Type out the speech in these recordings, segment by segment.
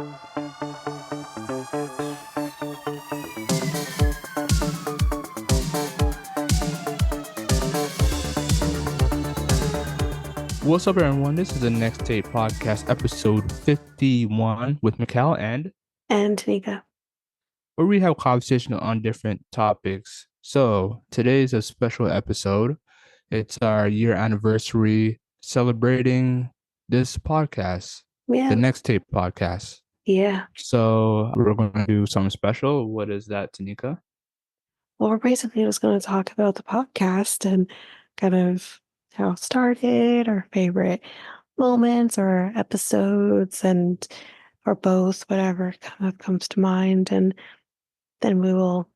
What's up, everyone? This is the Next Tape Podcast, episode 51 with Mikel and Tanyka. where we have conversation on different topics. So today is a special episode. It's our year anniversary celebrating this podcast, Yeah. the Next Tape Podcast. Yeah. So we're going to do something special. What is that, Tanyka? Well, we're basically just going to talk about the podcast and kind of how it started, our favorite moments or episodes, and or both, whatever kind of comes to mind. And then we will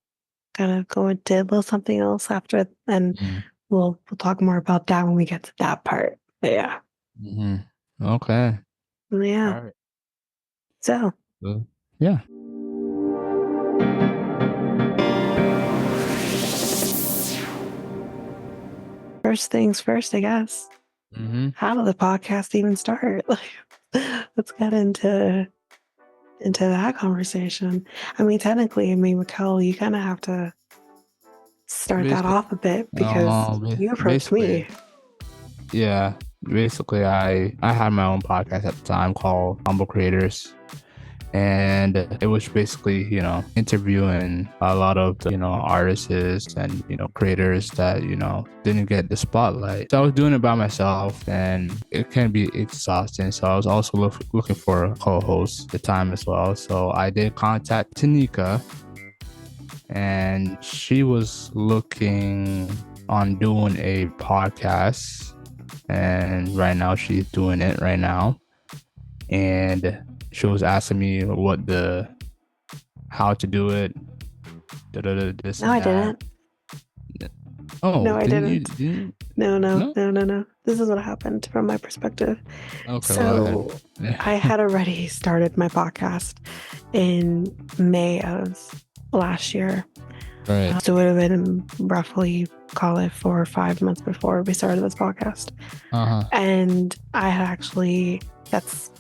kind of go into a little something else after, and we'll talk more about that when we get to that part. But yeah. Okay. Yeah. All right. So. Yeah. First things first, I guess. How did the podcast even start? Let's get into that conversation. I mean, technically, Mikel, you kind of have to start that off a bit because you approached me. Yeah, basically, I had my own podcast at the time called Humble Creators. And it was basically, interviewing a lot of, artists and, creators that, didn't get the spotlight. So I was doing it by myself and it can be exhausting. So I was also looking for a co-host at the time as well. So I did contact Tanyka and she was looking on doing a podcast. And right now she's doing it right now. And she was asking me how to do it. This no, I didn't. Oh, no, I didn't. No. This is what happened from my perspective. Okay. So I had already started my podcast in May of last year. Right. So it would have been roughly, call it 4 or 5 months before we started this podcast. And I had actually, that's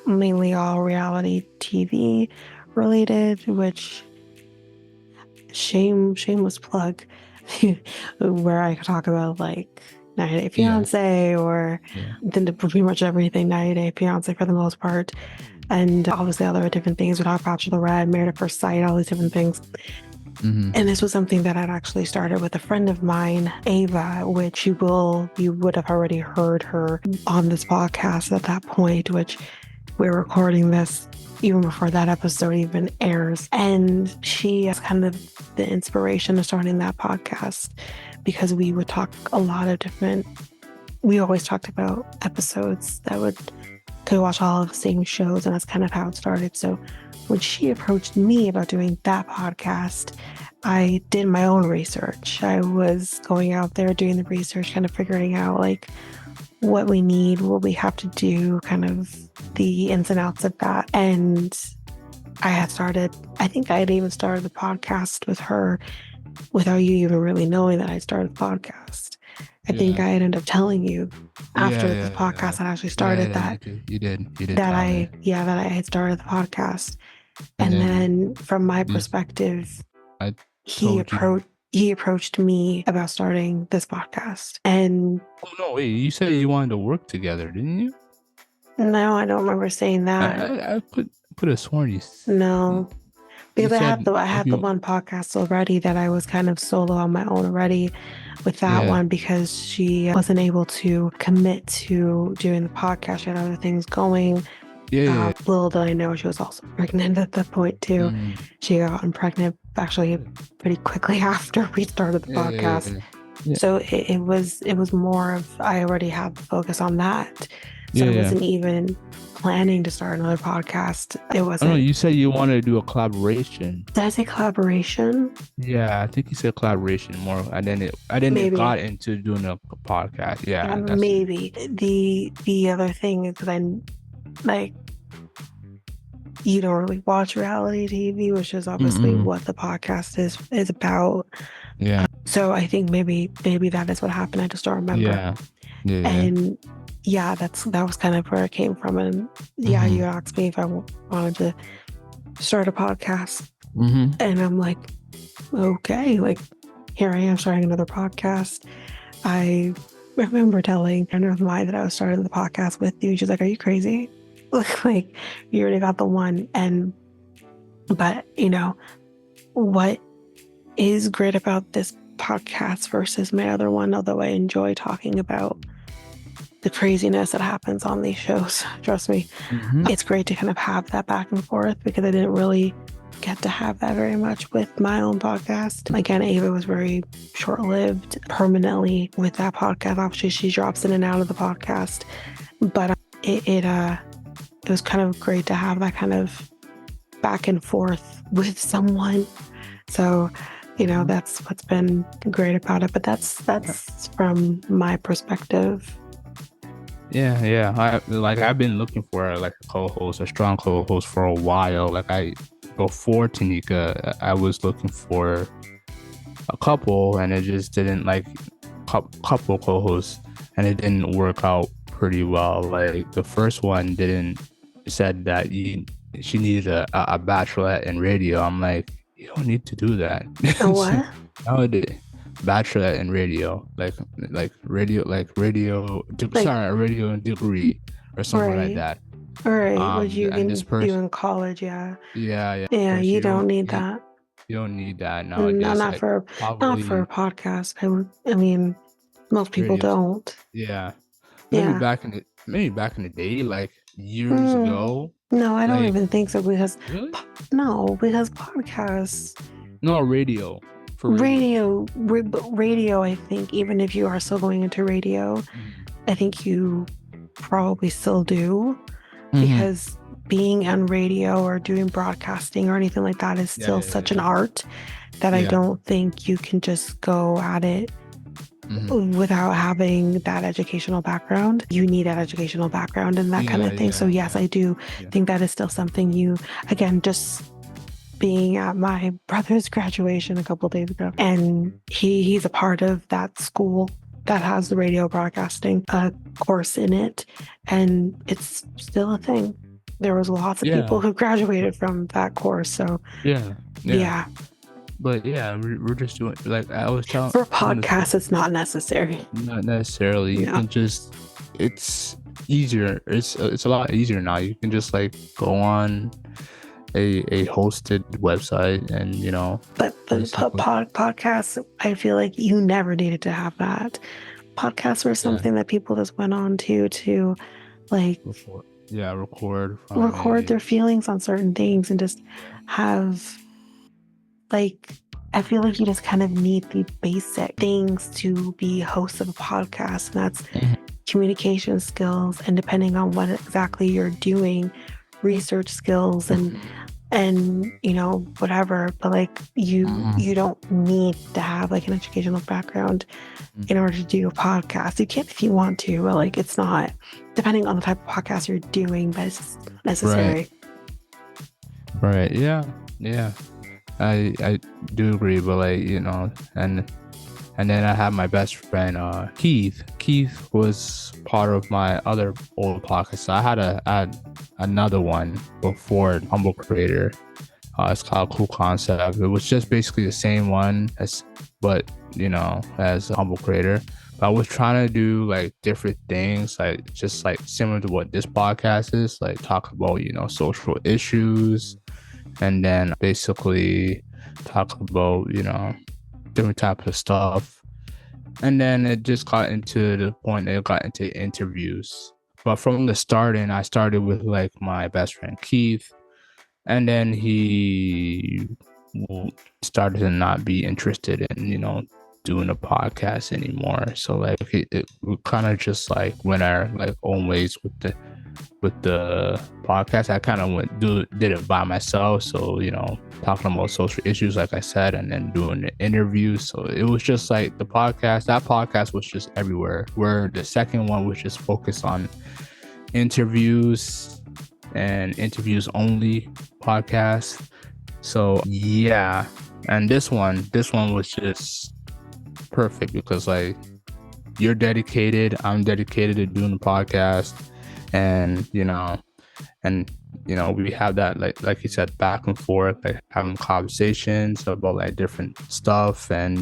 mainly all reality TV related, which shameless plug, where I could talk about like 90 Day Fiance or pretty much everything 90 Day Fiance for the most part, and obviously other different things. We talk Bachelorette, Married at First Sight, all these different things. And this was something that I'd actually started with a friend of mine, Ava, which you would have already heard her on this podcast at that point, which we're recording this even before that episode even airs. And she is kind of the inspiration of starting that podcast because we would talk a lot of we always talked about episodes that could watch all of the same shows, and that's kind of how it started. So when she approached me about doing that podcast, I did my own research. I was going out there doing the research, kind of figuring out like what we need, what we have to do, kind of the ins and outs of that. And I think I had even started the podcast with her without you even really knowing that I started the podcast. I think I ended up telling you after the podcast that I actually started that. You did. That I had started the podcast. And then from my perspective, he approached me about starting this podcast. And wait, you said you wanted to work together, didn't you? No, I don't remember saying that. I could have sworn you. No, because I had the one podcast already that I was kind of solo on my own already with that one because she wasn't able to commit to doing the podcast. She had other things going. Little did I know she was also pregnant at that point too. She got pregnant actually pretty quickly after we started the podcast. So it was more of, I already had the focus on that. So I wasn't even planning to start another podcast. It wasn't. Oh, you said you wanted to do a collaboration. Did I say collaboration? Yeah, I think you said collaboration more. I didn't got into doing a podcast. Yeah, maybe. The other thing is that you don't really watch reality TV, which is obviously what the podcast is about. Yeah. So I think maybe that is what happened. I just don't remember. Yeah. And yeah, that was kind of where it came from. And yeah, you asked me if I wanted to start a podcast, and I'm like, okay, like here I am starting another podcast. I remember telling a friend of mine that I was starting the podcast with you. She's like, "Are you crazy? Like you already got the one." But what is great about this podcast versus my other one, although I enjoy talking about the craziness that happens on these shows, trust me, it's great to kind of have that back and forth, because I didn't really get to have that very much with my own podcast. Again, Ava was very short-lived permanently with that podcast. Obviously, she drops in and out of the podcast, but it was kind of great to have that kind of back and forth with someone. So that's what's been great about it. But that's from my perspective. Yeah. I've been looking for like a co-host, a strong co-host for a while. Before Tanyka, I was looking for a couple, and it just didn't, like couple co-hosts, and it didn't work out pretty well. Like the first one said that she needed a bachelorette in radio. I'm like, you don't need to do that. What? Nowadays, bachelorette in radio, like radio, a radio degree or something like that. All right, what you can do in college, yeah. Yeah. You don't need that. You don't need that nowadays. Not for a podcast. I mean, most people don't. Yeah. Maybe back in the day, like years ago. No, I don't even think so, because because podcasts. No, radio. Radio, I think, even if you are still going into radio, I think you probably still do, because being on radio or doing broadcasting or anything like that is still such an art that I don't think you can just go at it without having that educational background. You need that educational background and that kind of thing. So yes, I do think that is still something you, again, just being at my brother's graduation a couple of days ago, and he's a part of that school that has the radio broadcasting course in it, and it's still a thing. There was lots of people who graduated from that course, so yeah. But yeah, we're just doing, like I was telling, for podcasts, it's not necessary. Not necessarily. You can just, it's easier. It's a lot easier now. You can just like go on a hosted website and But podcasts, I feel like you never needed to have that. Podcasts were something that people just went on to like record their feelings on certain things, and just have, like, I feel like you just kind of need the basic things to be host of a podcast, and that's communication skills, and depending on what exactly you're doing, research skills and whatever. But like you don't need to have like an educational background in order to do a podcast. You can if you want to, but like it's not, depending on the type of podcast you're doing, but it's necessary. Right. Yeah. I do agree, but like and then I have my best friend Keith. Keith was part of my other old podcast. So I had another one before Humble Creator. It's called Cool Concept. It was just basically the same one as Humble Creator. But I was trying to do like different things, like just like similar to what this podcast is, like talk about social issues, and then basically talk about different types of stuff. And then it just got into the point that it got into interviews. But from the starting, I started with like my best friend Keith, and then he started to not be interested in doing a podcast anymore. So like it kind of just like went our like own ways with the podcast. I kind of did it by myself, so talking about social issues like I said, and then doing the interviews. So it was just like that podcast was just everywhere, where the second one was just focused on interviews and interviews only podcast. So yeah, and this one was just perfect, because like you're dedicated, I'm dedicated to doing the podcast, and we have that, like you said, back and forth, like having conversations about like different stuff, and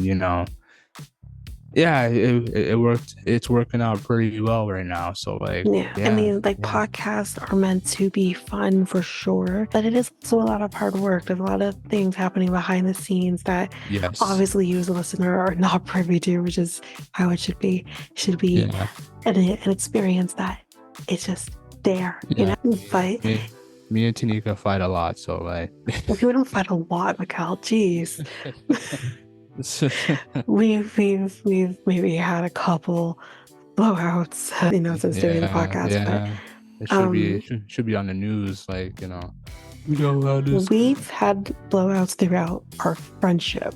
yeah, it worked. It's working out pretty well right now. So like, yeah. I mean, like podcasts are meant to be fun for sure, but it is also a lot of hard work. There's a lot of things happening behind the scenes that obviously you as a listener are not privy to, which is how it should be. Should be an experience that it's just there, But me and Tanyka fight a lot, so like we don't fight a lot, Mikel. Jeez. we've maybe had a couple blowouts, since doing the podcast. But it should be on the news, like we've had blowouts throughout our friendship,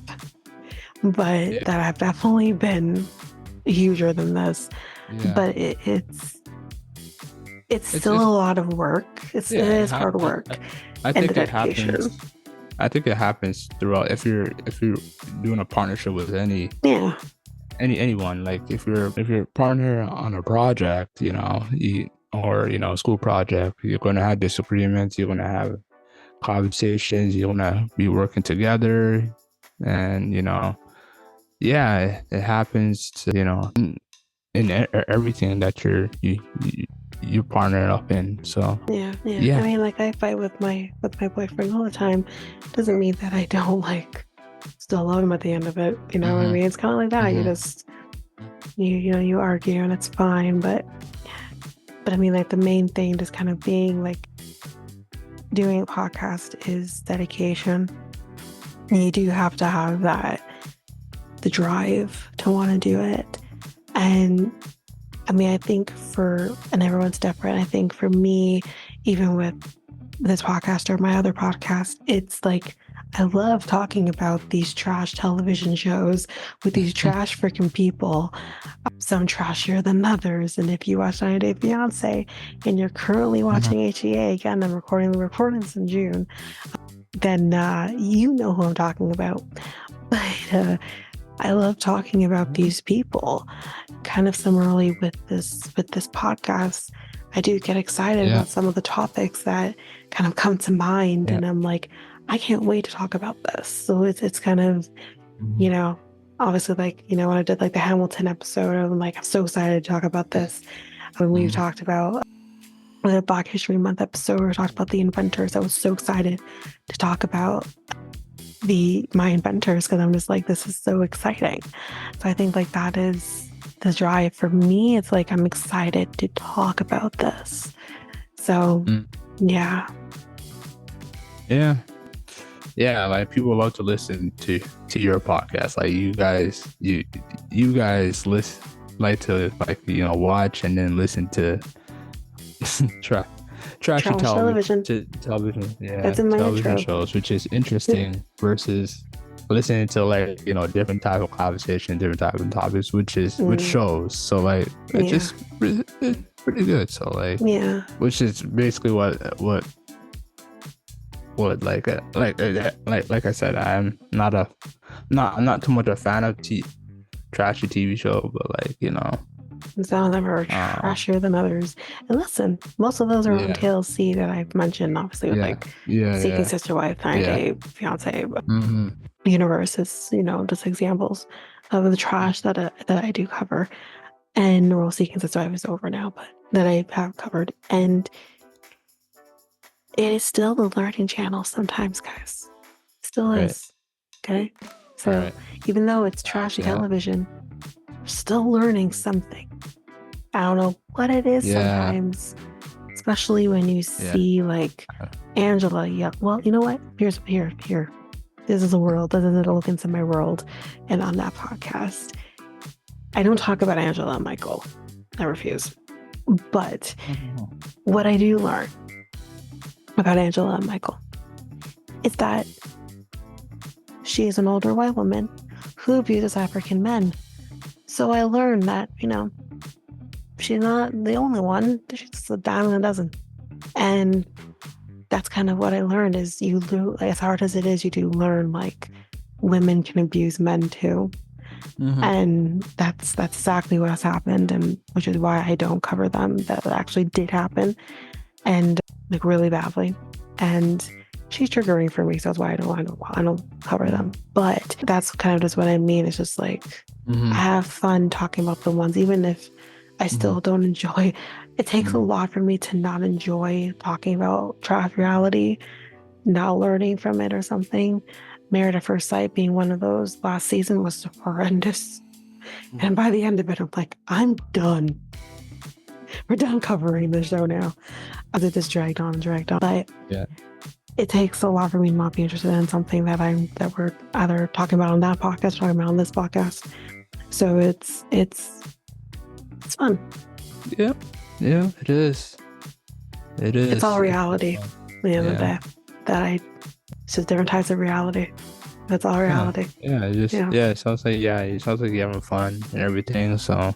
but that have definitely been huger than this. But it's still a lot of work. It is hard work. I think it happens. I think it happens throughout. If you're doing a partnership with anyone, like if you're partner on a project, or a school project, you're going to have disagreements. You're going to have conversations. You're going to be working together, and it happens to in everything that you partner up in. So yeah. I mean, like I fight with my boyfriend all the time. Doesn't mean that I don't like still love him at the end of it. What I mean? It's kind of like that. You just you argue and it's fine. But I mean, like the main thing just kind of being like doing a podcast is dedication. And you do have to have the drive to want to do it. And I mean, I think and everyone's different. I think for me, even with this podcast or my other podcast, it's like, I love talking about these trash television shows with these trash freaking people, some trashier than others. And if you watch 90 Day Fiancé and you're currently watching HEA, again, I'm recording the recordings in June, then you know who I'm talking about. But I love talking about these people. Kind of similarly with this podcast, I do get excited about some of the topics that kind of come to mind, and I'm like, I can't wait to talk about this. So it's kind of, obviously, like, when I did like the Hamilton episode, I'm like, I'm so excited to talk about this. When we've talked about the Black History Month episode, we talked about the inventors. I was so excited to talk about my inventors, because I'm just like, this is so exciting. So I think like that is the drive for me. It's like, I'm excited to talk about this. So yeah, like people love to listen to your podcast. Like you guys like to watch and then listen to trashy television. That's in my television shows, which is interesting versus listening to like different type of conversation, different type of topics, which shows. So like it's just it's pretty good. So like which is basically what like I said, I'm not too much a fan of trashy TV show, but like some of them are trashier than others. And listen, most of those are on TLC that I've mentioned, obviously, with like Seeking Sister Wife, 90 Day Fiance, Universe is, just examples of the trash that I do cover. And Royal Seeking Sister Wife is over now, but that I have covered. And it is still the learning channel sometimes, guys. It still is. Okay? So even though it's trashy television, we're still learning something. I don't know what it is sometimes, especially when you see like Angela. Yeah, well, you know what? Here. This is a world. This is a look into my world. And on that podcast, I don't talk about Angela and Michael. I refuse. But what I do learn about Angela and Michael is that she is an older white woman who abuses African men. So I learned that, she's not the only one. She's a dime in a dozen. And that's kind of what I learned is as hard as it is, you do learn like women can abuse men too. And that's exactly what has happened, and which is why I don't cover them. That actually did happen, and like really badly. And she's triggering for me, so that's why I don't cover them. But that's kind of just what I mean. It's just like I have fun talking about the ones, even if I still don't enjoy. It takes a lot for me to not enjoy talking about trash reality, not learning from it or something. Married at First Sight being one of those last season was horrendous. And by the end of it, I'm like, I'm done. We're done covering the show now. As it just dragged on and dragged on. But it takes a lot for me to not be interested in something that we're either talking about on that podcast, talking about on this podcast. So it's fun. Yeah, it is. It is. It's all reality at the end of the day. It's just different types of reality. That's all reality. It sounds like you're having fun and everything. So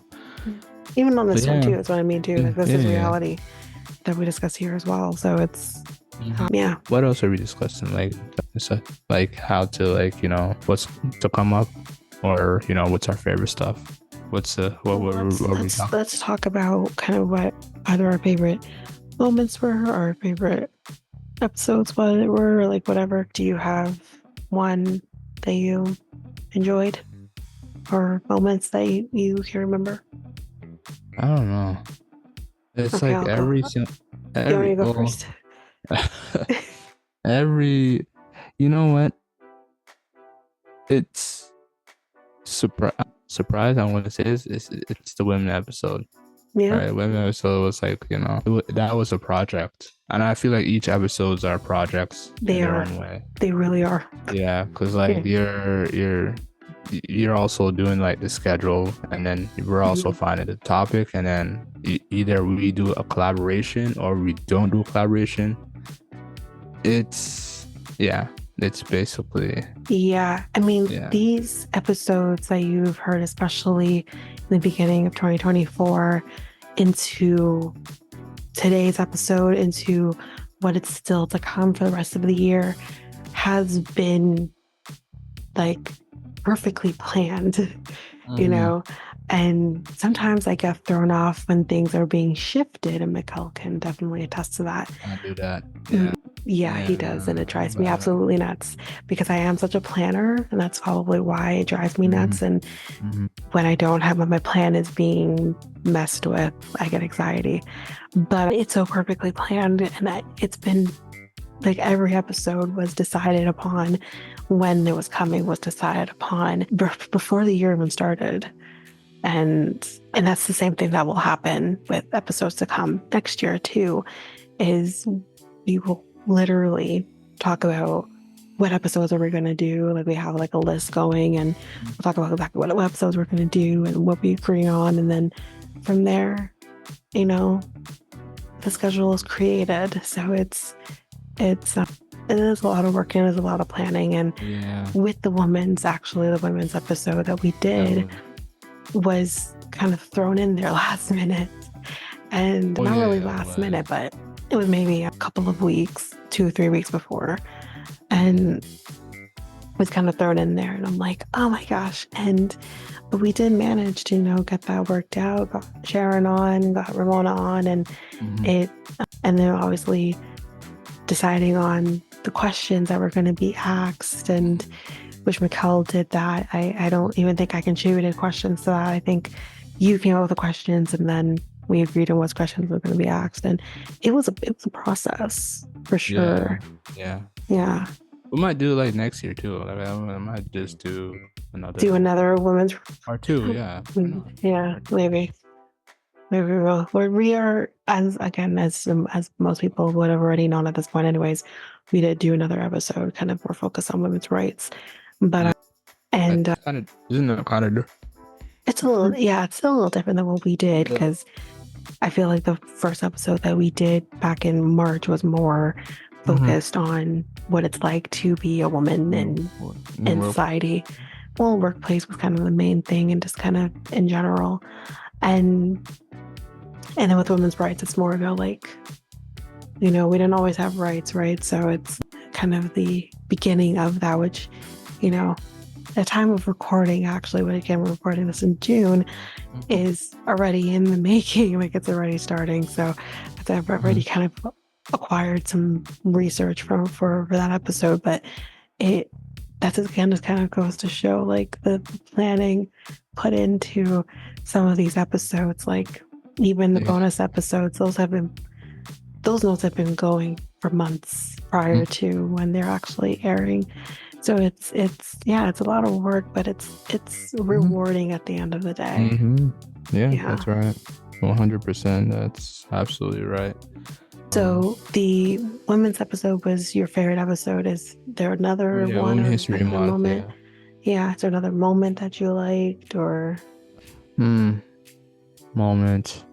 even on this one too, that's what I mean too. Like this is reality that we discuss here as well. So it's What else are we discussing? Like how to what's to come up, or what's our favorite stuff? What we talking? Let's talk about kind of what either our favorite moments were, or our favorite episodes, what it were, or like whatever. Do you have one that you enjoyed, or moments that you can remember? I don't know. It's okay, like every single. You want me to go first? You know what? It's surprise. I'm going to say it's the women episode. Yeah. Right? Women episode was like, that was a project. And I feel like each episodes are projects in their own way. They really are. Yeah, because you're also doing like the schedule, and then we're also finding the topic, and then either we do a collaboration or we don't do a collaboration. It's basically I mean these episodes that you've heard, especially in the beginning of 2024 into today's episode, into what it's still to come for the rest of the year, has been like perfectly planned, and sometimes I get thrown off when things are being shifted, and Mikel can definitely attest to that. I do that. Yeah, he does, and it drives me absolutely nuts because I am such a planner, and that's probably why it drives me nuts. And when I don't have my plan is being messed with, I get anxiety. But it's so perfectly planned, and it's been like every episode was decided upon when it was coming, was decided upon before the year even started. And that's the same thing that will happen with episodes to come next year too, is we will literally talk about what episodes are we going to do. Like we have like a list going, and we'll talk about exactly what episodes we're going to do and what we agree on. And then from there, the schedule is created. So it is a lot of work and it is a lot of planning. And with the women's episode that we did was kind of thrown in there last minute, and not really last minute, but it was maybe a couple of weeks, 2-3 weeks before, and it was kind of thrown in there, and I'm like, oh my gosh. But we did manage to get that worked out, got Sharon on, got Ramona on, and and then obviously deciding on the questions that were going to be asked, and which Mikel did that. I don't even think I contributed questions to that. I think you came up with the questions, and then we agreed on what questions were going to be asked, and it was a process for sure. Yeah. We might do it like next year too. Like I might just do another women's or two. Yeah. Yeah, maybe we will. We are, as most people would have already known at this point, anyways. We did do another episode, kind of more focused on women's rights, but isn't it kind of? It's a little different than what we did, because I feel like the first episode that we did back in March was more focused on what it's like to be a woman in society. Well, workplace was kind of the main thing, and just kind of in general. And then with women's rights, it's more about like, we didn't always have rights, right? So it's kind of the beginning of that, which, the time of recording, actually, when again we're recording this in June, is already in the making. Like it's already starting. So I've already kind of acquired some research for that episode, but that's again just kind of goes to show like the planning put into some of these episodes, like even the bonus episodes, those notes have been going for months prior to when they're actually airing. So it's a lot of work, but it's rewarding at the end of the day. Yeah, that's right. 100%. That's absolutely right. So the women's episode was your favorite episode. Is there another one? Women History Month. Moment? Yeah. Is there another moment that you liked or? Moment.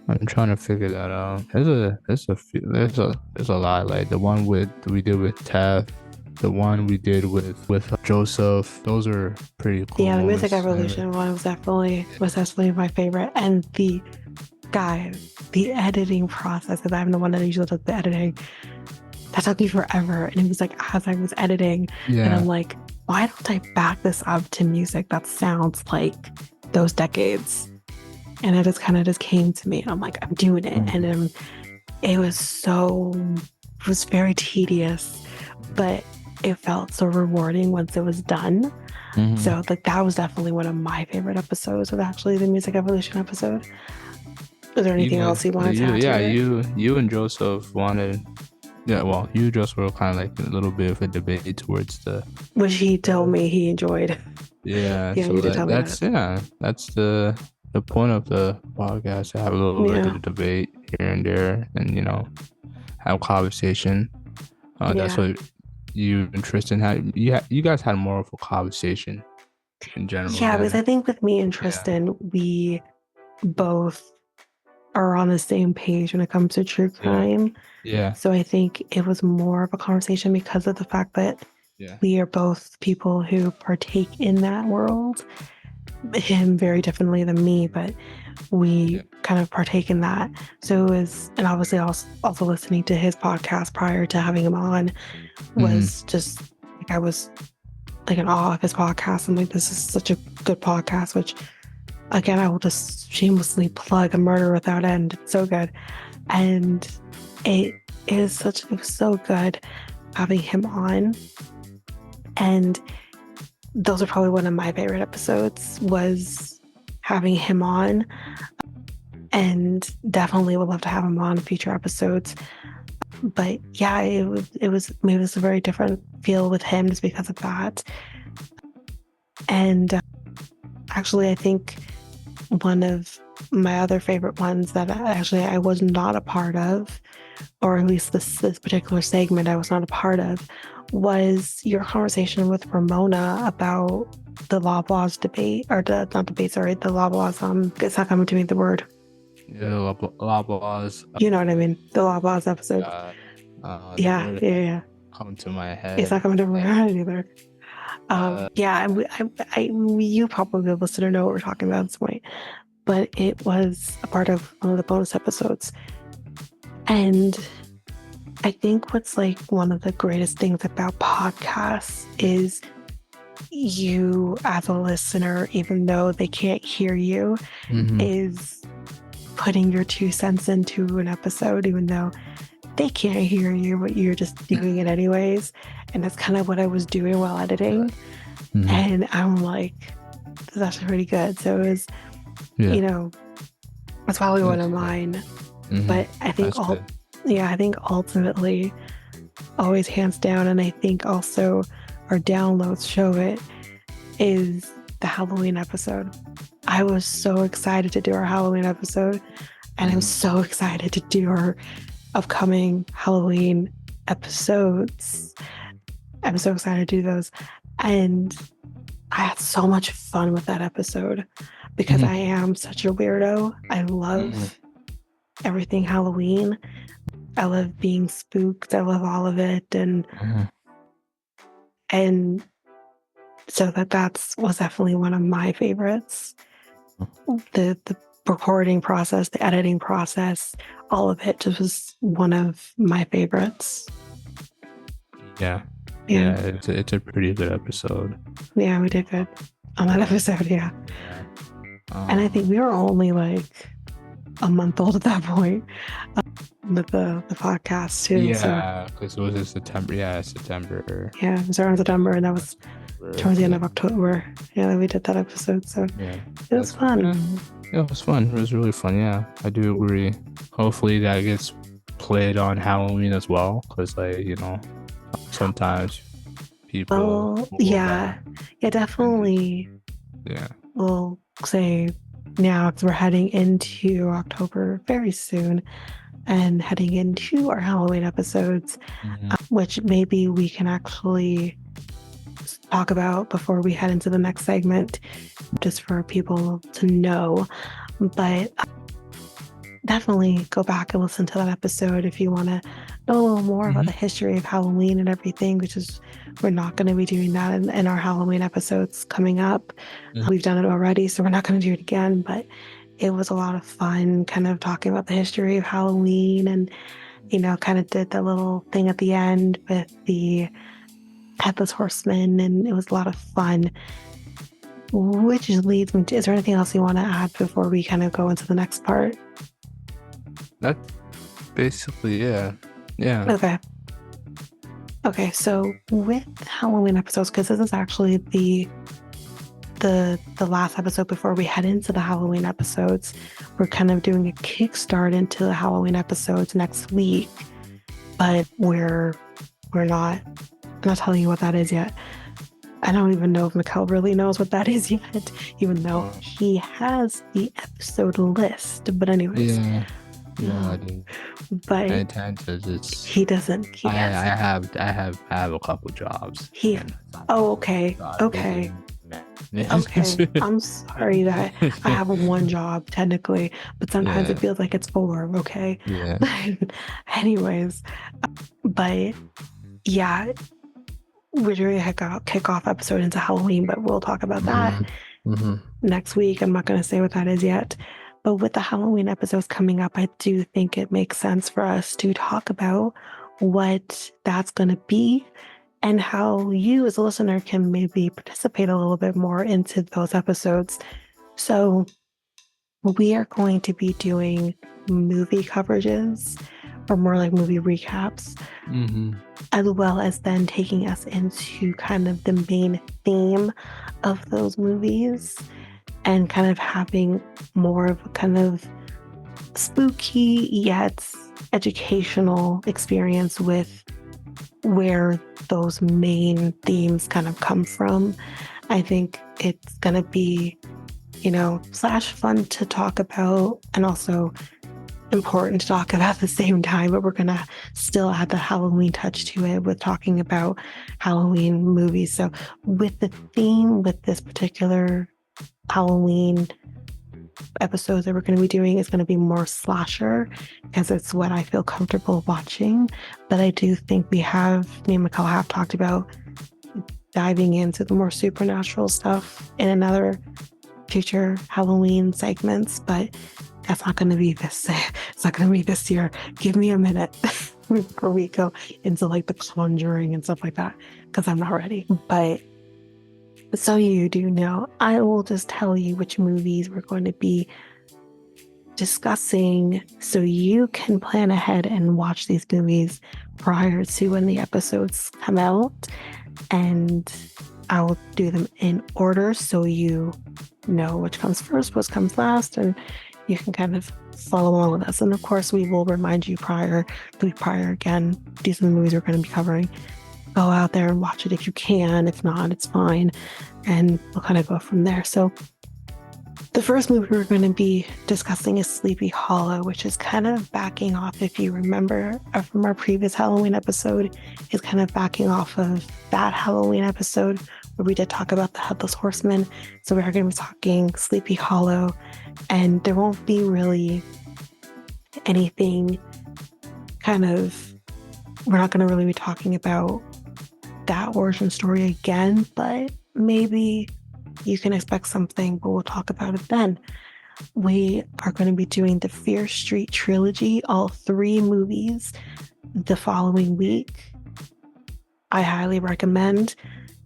I'm trying to figure that out. There's a lot. Like the one we did with Taff, the one we did with Joseph. Those are pretty cool. Yeah, the Music Evolution one was definitely my favorite. And the editing process, because I'm the one that usually does the editing, that took me forever. And it was like as I was editing, and I'm like, why don't I back this up to music that sounds like those decades? And it just kind of came to me, and I'm like, I'm doing it. And it was very tedious, but it felt so rewarding once it was done. So like that was definitely one of my favorite episodes, was actually the Music Evolution episode. Is there anything else you wanted to add to it? You and Joseph wanted. Yeah, well, you just were kind of like a little bit of a debate towards the, which he told me he enjoyed. Yeah, so that's the point of the podcast, to have a little bit of debate here and there, and have conversation. That's what you and Tristan had. You guys had more of a conversation in general. Yeah, because I think with me and Tristan, we both are on the same page when it comes to true crime. Yeah. So I think it was more of a conversation because of the fact that we are both people who partake in that world. Him very differently than me, but we kind of partake in that. So it was, and obviously also listening to his podcast prior to having him on was just like, I was like in awe of his podcast. I'm like, this is such a good podcast, which again, I will just shamelessly plug A Murder Without End. It's so good. And it was so good having him on. And those are probably one of my favorite episodes, was having him on, and definitely would love to have him on in future episodes. But yeah, it was a very different feel with him just because of that. And actually, I think one of my other favorite ones that I was not a part of, or at least this particular segment I was not a part of, was your conversation with Ramona about the Loblaws debate, or the Loblaws, it's not coming to me, the word. Yeah, Loblaws. You know what I mean? The Loblaws episode. Come to my head. It's not coming to my head either. You probably listen to know what we're talking about at this point, but it was a part of one of the bonus episodes. And I think what's like one of the greatest things about podcasts is you as a listener, even though they can't hear you, is putting your 2 cents into an episode, even though they can't hear you, but you're just doing it anyways. And that's kind of what I was doing while editing. And I'm like, this is actually pretty good. So it was, that's probably one of mine. But I think I think ultimately, always hands down, and I think also our downloads show it, is the Halloween episode. I was so excited to do our Halloween episode, and I'm so excited to do our upcoming Halloween episodes. I'm so excited to do those. And I had so much fun with that episode because I am such a weirdo. I love everything Halloween. I love being spooked. I love all of it. And so that was definitely one of my favorites. The recording process, the editing process, all of it just was one of my favorites. Yeah. Yeah. It's a pretty good episode. Yeah, we did good on that episode. Yeah. Yeah. And I think we were only like a month old at that point with the podcast too. Yeah, because it was in September. Yeah, September. Yeah, it was around September, and that was towards the end of October. Yeah, we did that episode. So yeah, it was fun. Yeah, it was fun. It was really fun. Yeah, I do agree. Hopefully that gets played on Halloween as well, because sometimes people. Yeah, definitely. Yeah. We'll say now because we're heading into October very soon and heading into our Halloween episodes, which maybe we can actually talk about before we head into the next segment, just for people to know. But definitely go back and listen to that episode if you want to know a little more about the history of Halloween and everything, which is, we're not going to be doing that in our Halloween episodes coming up. We've done it already, so we're not going to do it again, but it was a lot of fun kind of talking about the history of Halloween, and kind of did the little thing at the end with the Headless Horseman, and it was a lot of fun. Which leads me to, is there anything else you want to add before we kind of go into the next part? That's basically, yeah. Okay, so with Halloween episodes, because this is actually the last episode before we head into the Halloween episodes, we're kind of doing a kickstart into the Halloween episodes next week, but we're not telling you what that is yet. I don't even know if Mikel really knows what that is yet, even though he has the episode list. But anyways. Yeah, I do. But he doesn't. I have a couple jobs. Okay. I'm sorry that I have one job technically, but sometimes it feels like it's 4. Okay. Yeah. Anyways, but yeah, we're doing a kickoff episode into Halloween, but we'll talk about that next week. I'm not going to say what that is yet. But with the Halloween episodes coming up, I do think it makes sense for us to talk about what that's going to be and how you as a listener can maybe participate a little bit more into those episodes. So we are going to be doing movie coverages, or more like movie recaps, as well as then taking us into kind of the main theme of those movies, and kind of having more of a kind of spooky yet educational experience with where those main themes kind of come from. I think it's going to be, slash fun to talk about, and also important to talk about at the same time, but we're going to still add the Halloween touch to it with talking about Halloween movies. So with the theme with this particular Halloween episodes that we're going to be doing is going to be more slasher, because it's what I feel comfortable watching. But I do think me and Mikel have talked about diving into the more supernatural stuff in another future Halloween segments, but that's not going to be this. It's not going to be this year. Give me a minute before we go into like The Conjuring and stuff like that, because I'm not ready. But so you do know, I will just tell you which movies we're going to be discussing, so you can plan ahead and watch these movies prior to when the episodes come out. And I will do them in order, so you know which comes first, what comes last, and you can kind of follow along with us. And of course, we will remind you prior again, these are the movies we're going to be covering. Go out there and watch it if you can. If not, it's fine. And we'll kind of go from there. So the first movie we're going to be discussing is Sleepy Hollow, which is kind of backing off, if you remember from our previous Halloween episode, is kind of backing off of that Halloween episode where we did talk about the Headless Horseman. So we're going to be talking Sleepy Hollow, and there won't be really anything we're not going to really be talking about that origin story again, but maybe you can expect something, but we'll talk about it then. We are going to be doing the Fear Street trilogy, all 3 movies, the following week. I highly recommend.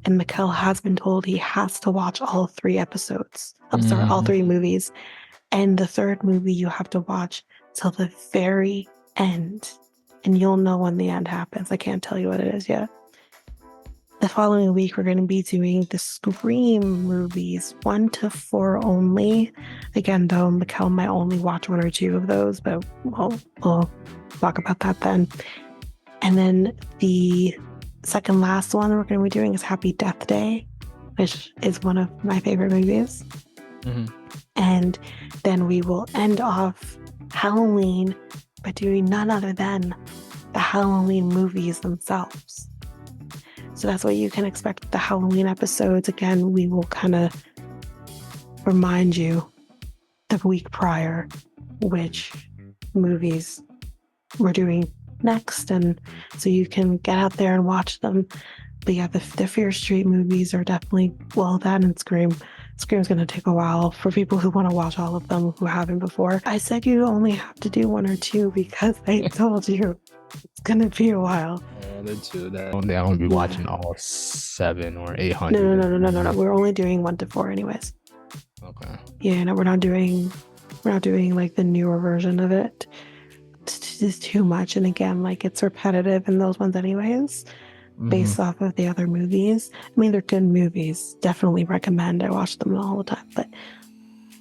And Mikel has been told he has to watch all 3 episodes. I'm sorry, all 3 movies. And the 3rd movie you have to watch till the very end. And you'll know when the end happens. I can't tell you what it is yet. The following week, we're going to be doing the Scream movies, 1 to 4 only. Again, though, Mikel might only watch 1 or 2 of those, but we'll talk about that then. And then the second last one we're going to be doing is Happy Death Day, which is one of my favorite movies. And then we will end off Halloween by doing none other than the Halloween movies themselves. So that's what you can expect with the Halloween episodes. Again, we will kind of remind you the week prior which movies we're doing next, and so you can get out there and watch them. But yeah, the Fear Street movies are definitely, well, that and Scream's going to take a while for people who want to watch all of them who haven't before. I said you only have to do 1 or 2 because I told you it's going to be a while. I'm going to be watching all 7 or 800. No. We're only doing 1 to 4 anyways. Okay. Yeah, no, we're not doing like the newer version of it. It's just too much. And again, like, it's repetitive in those ones anyways, based off of the other movies. I mean, they're good movies. Definitely recommend. I watch them all the time. But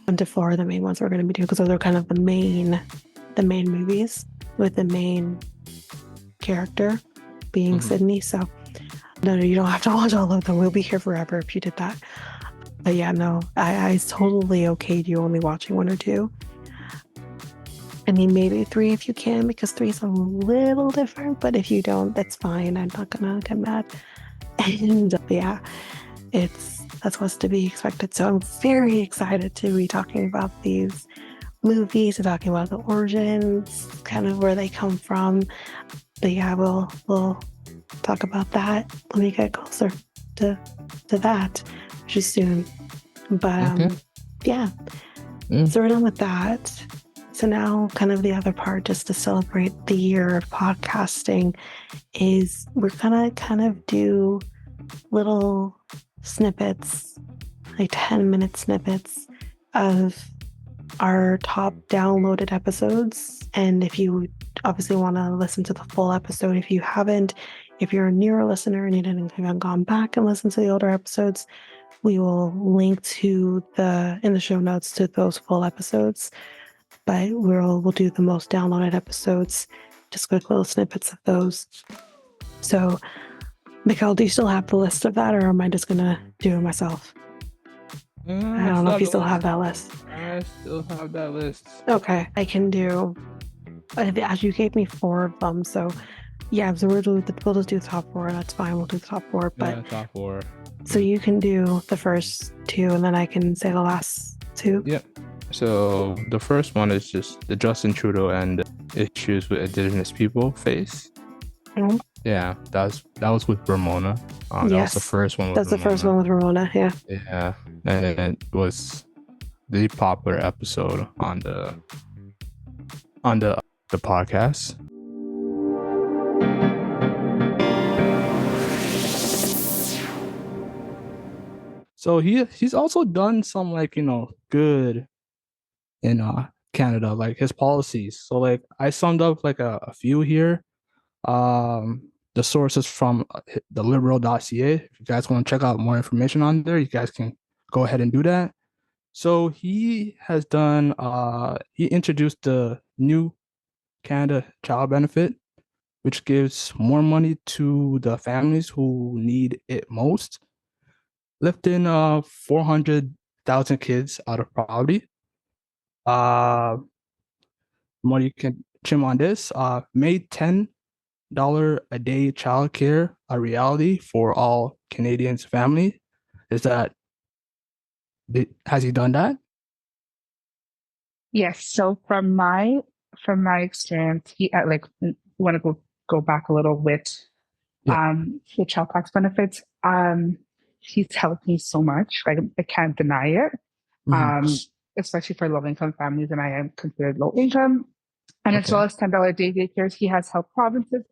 1 to 4 are the main ones we're going to be doing because those are kind of the main movies with the main character being Sydney. So no, you don't have to watch all of them. We'll be here forever if you did that. But yeah, no, I totally okayed you only watching 1 or 2. I mean, maybe 3 if you can, because 3 is a little different. But if you don't, that's fine. I'm not gonna get mad. And yeah, that's what's to be expected. So I'm very excited to be talking about these movies and talking about the origins, kind of where they come from. But yeah, we'll talk about that when we get closer to that, which is soon. But yeah. So we're done with that. So now kind of the other part, just to celebrate the year of podcasting, is we're gonna kind of do little snippets, like 10-minute snippets of our top downloaded episodes. And if you obviously want to listen to the full episode, if you haven't, if you're a newer listener and you haven't gone back and listened to the older episodes, we will link to in the show notes to those full episodes. But we'll do the most downloaded episodes, just quick little snippets of those. So, Mikel, do you still have the list of that, or am I just gonna do it myself? I don't know if you still have that list. I still have that list. Okay, I can do. As you gave me 4 of them, so yeah. So we'll just do the top 4. That's fine. We'll do the top 4. But yeah, top 4. So you can do the first 2, and then I can say the last 2. Yep. So the first one is just the Justin Trudeau and issues with Indigenous people face. Yeah, that was with Ramona. Yes. That was the first one. That's Ramona. The first one with Ramona. Yeah. Yeah, and it was the popular episode on the podcast. So he's also done some, like, good in Canada, like his policies. So like I summed up like a few here. The sources from the liberal.ca. If you guys want to check out more information on there, you guys can go ahead and do that. So he has done he introduced the new Canada Child Benefit, which gives more money to the families who need it most, lifting 400,000 kids out of poverty. More you can chim on this. Made $10 a day childcare a reality for all Canadians' family. Has he done that? Yes. So from my experience, he want to go back a little with the child tax benefits. He's helped me so much. I can't deny it. Especially for low income families, and I am considered low income. And as well as $10 day daycares, he has helped provinces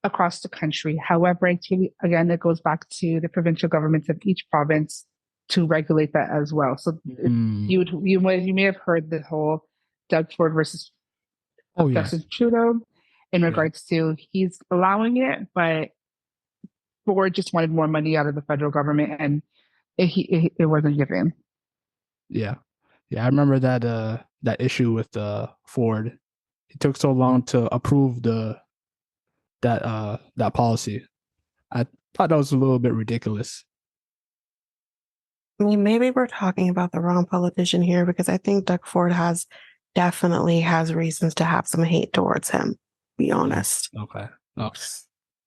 across the country. However, I think, again, it goes back to the provincial governments of each province to regulate that as well. So you may have heard the whole Doug Ford versus Justin Trudeau in regards to he's allowing it, but Ford just wanted more money out of the federal government, and it wasn't given. Yeah, I remember that that issue with Ford. It took so long to approve that policy. I thought that was a little bit ridiculous. I mean, maybe we're talking about the wrong politician here, because I think Doug Ford definitely has reasons to have some hate towards him. Be honest. Okay. All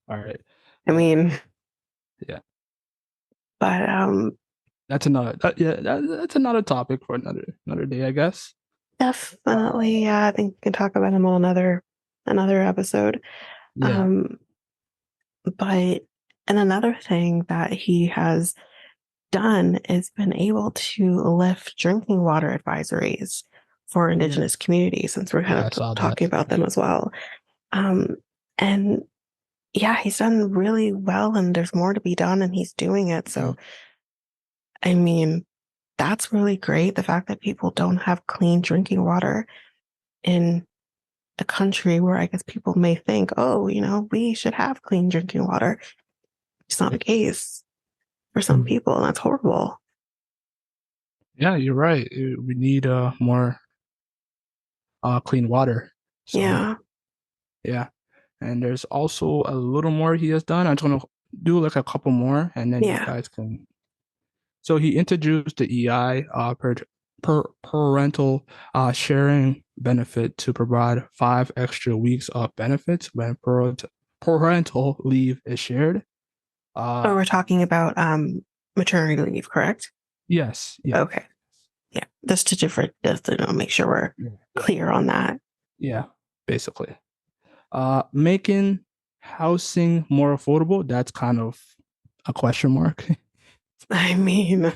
right. I mean, yeah. But that's another that's another topic for another day, I guess. Definitely, yeah. I think we can talk about him on another episode. Yeah. But and another thing that he has done is been able to lift drinking water advisories for Indigenous communities, since we're kind of talking about them as well. And yeah, he's done really well, and there's more to be done, and he's doing it. So, I mean, that's really great. The fact that people don't have clean drinking water in a country where I guess people may think, oh, we should have clean drinking water. It's not the case for some people, and that's horrible. Yeah, you're right. We need more clean water. So, yeah. And there's also a little more he has done. I'm just gonna do like a couple more, and then you guys can. So he introduced the EI parental sharing benefit to provide 5 extra weeks of benefits when parental leave is shared. We're talking about maternity leave, correct? Yes. Yeah. Okay. Yeah, just to make sure we're clear on that. Yeah, basically. Making housing more affordable, that's kind of a question mark. I mean,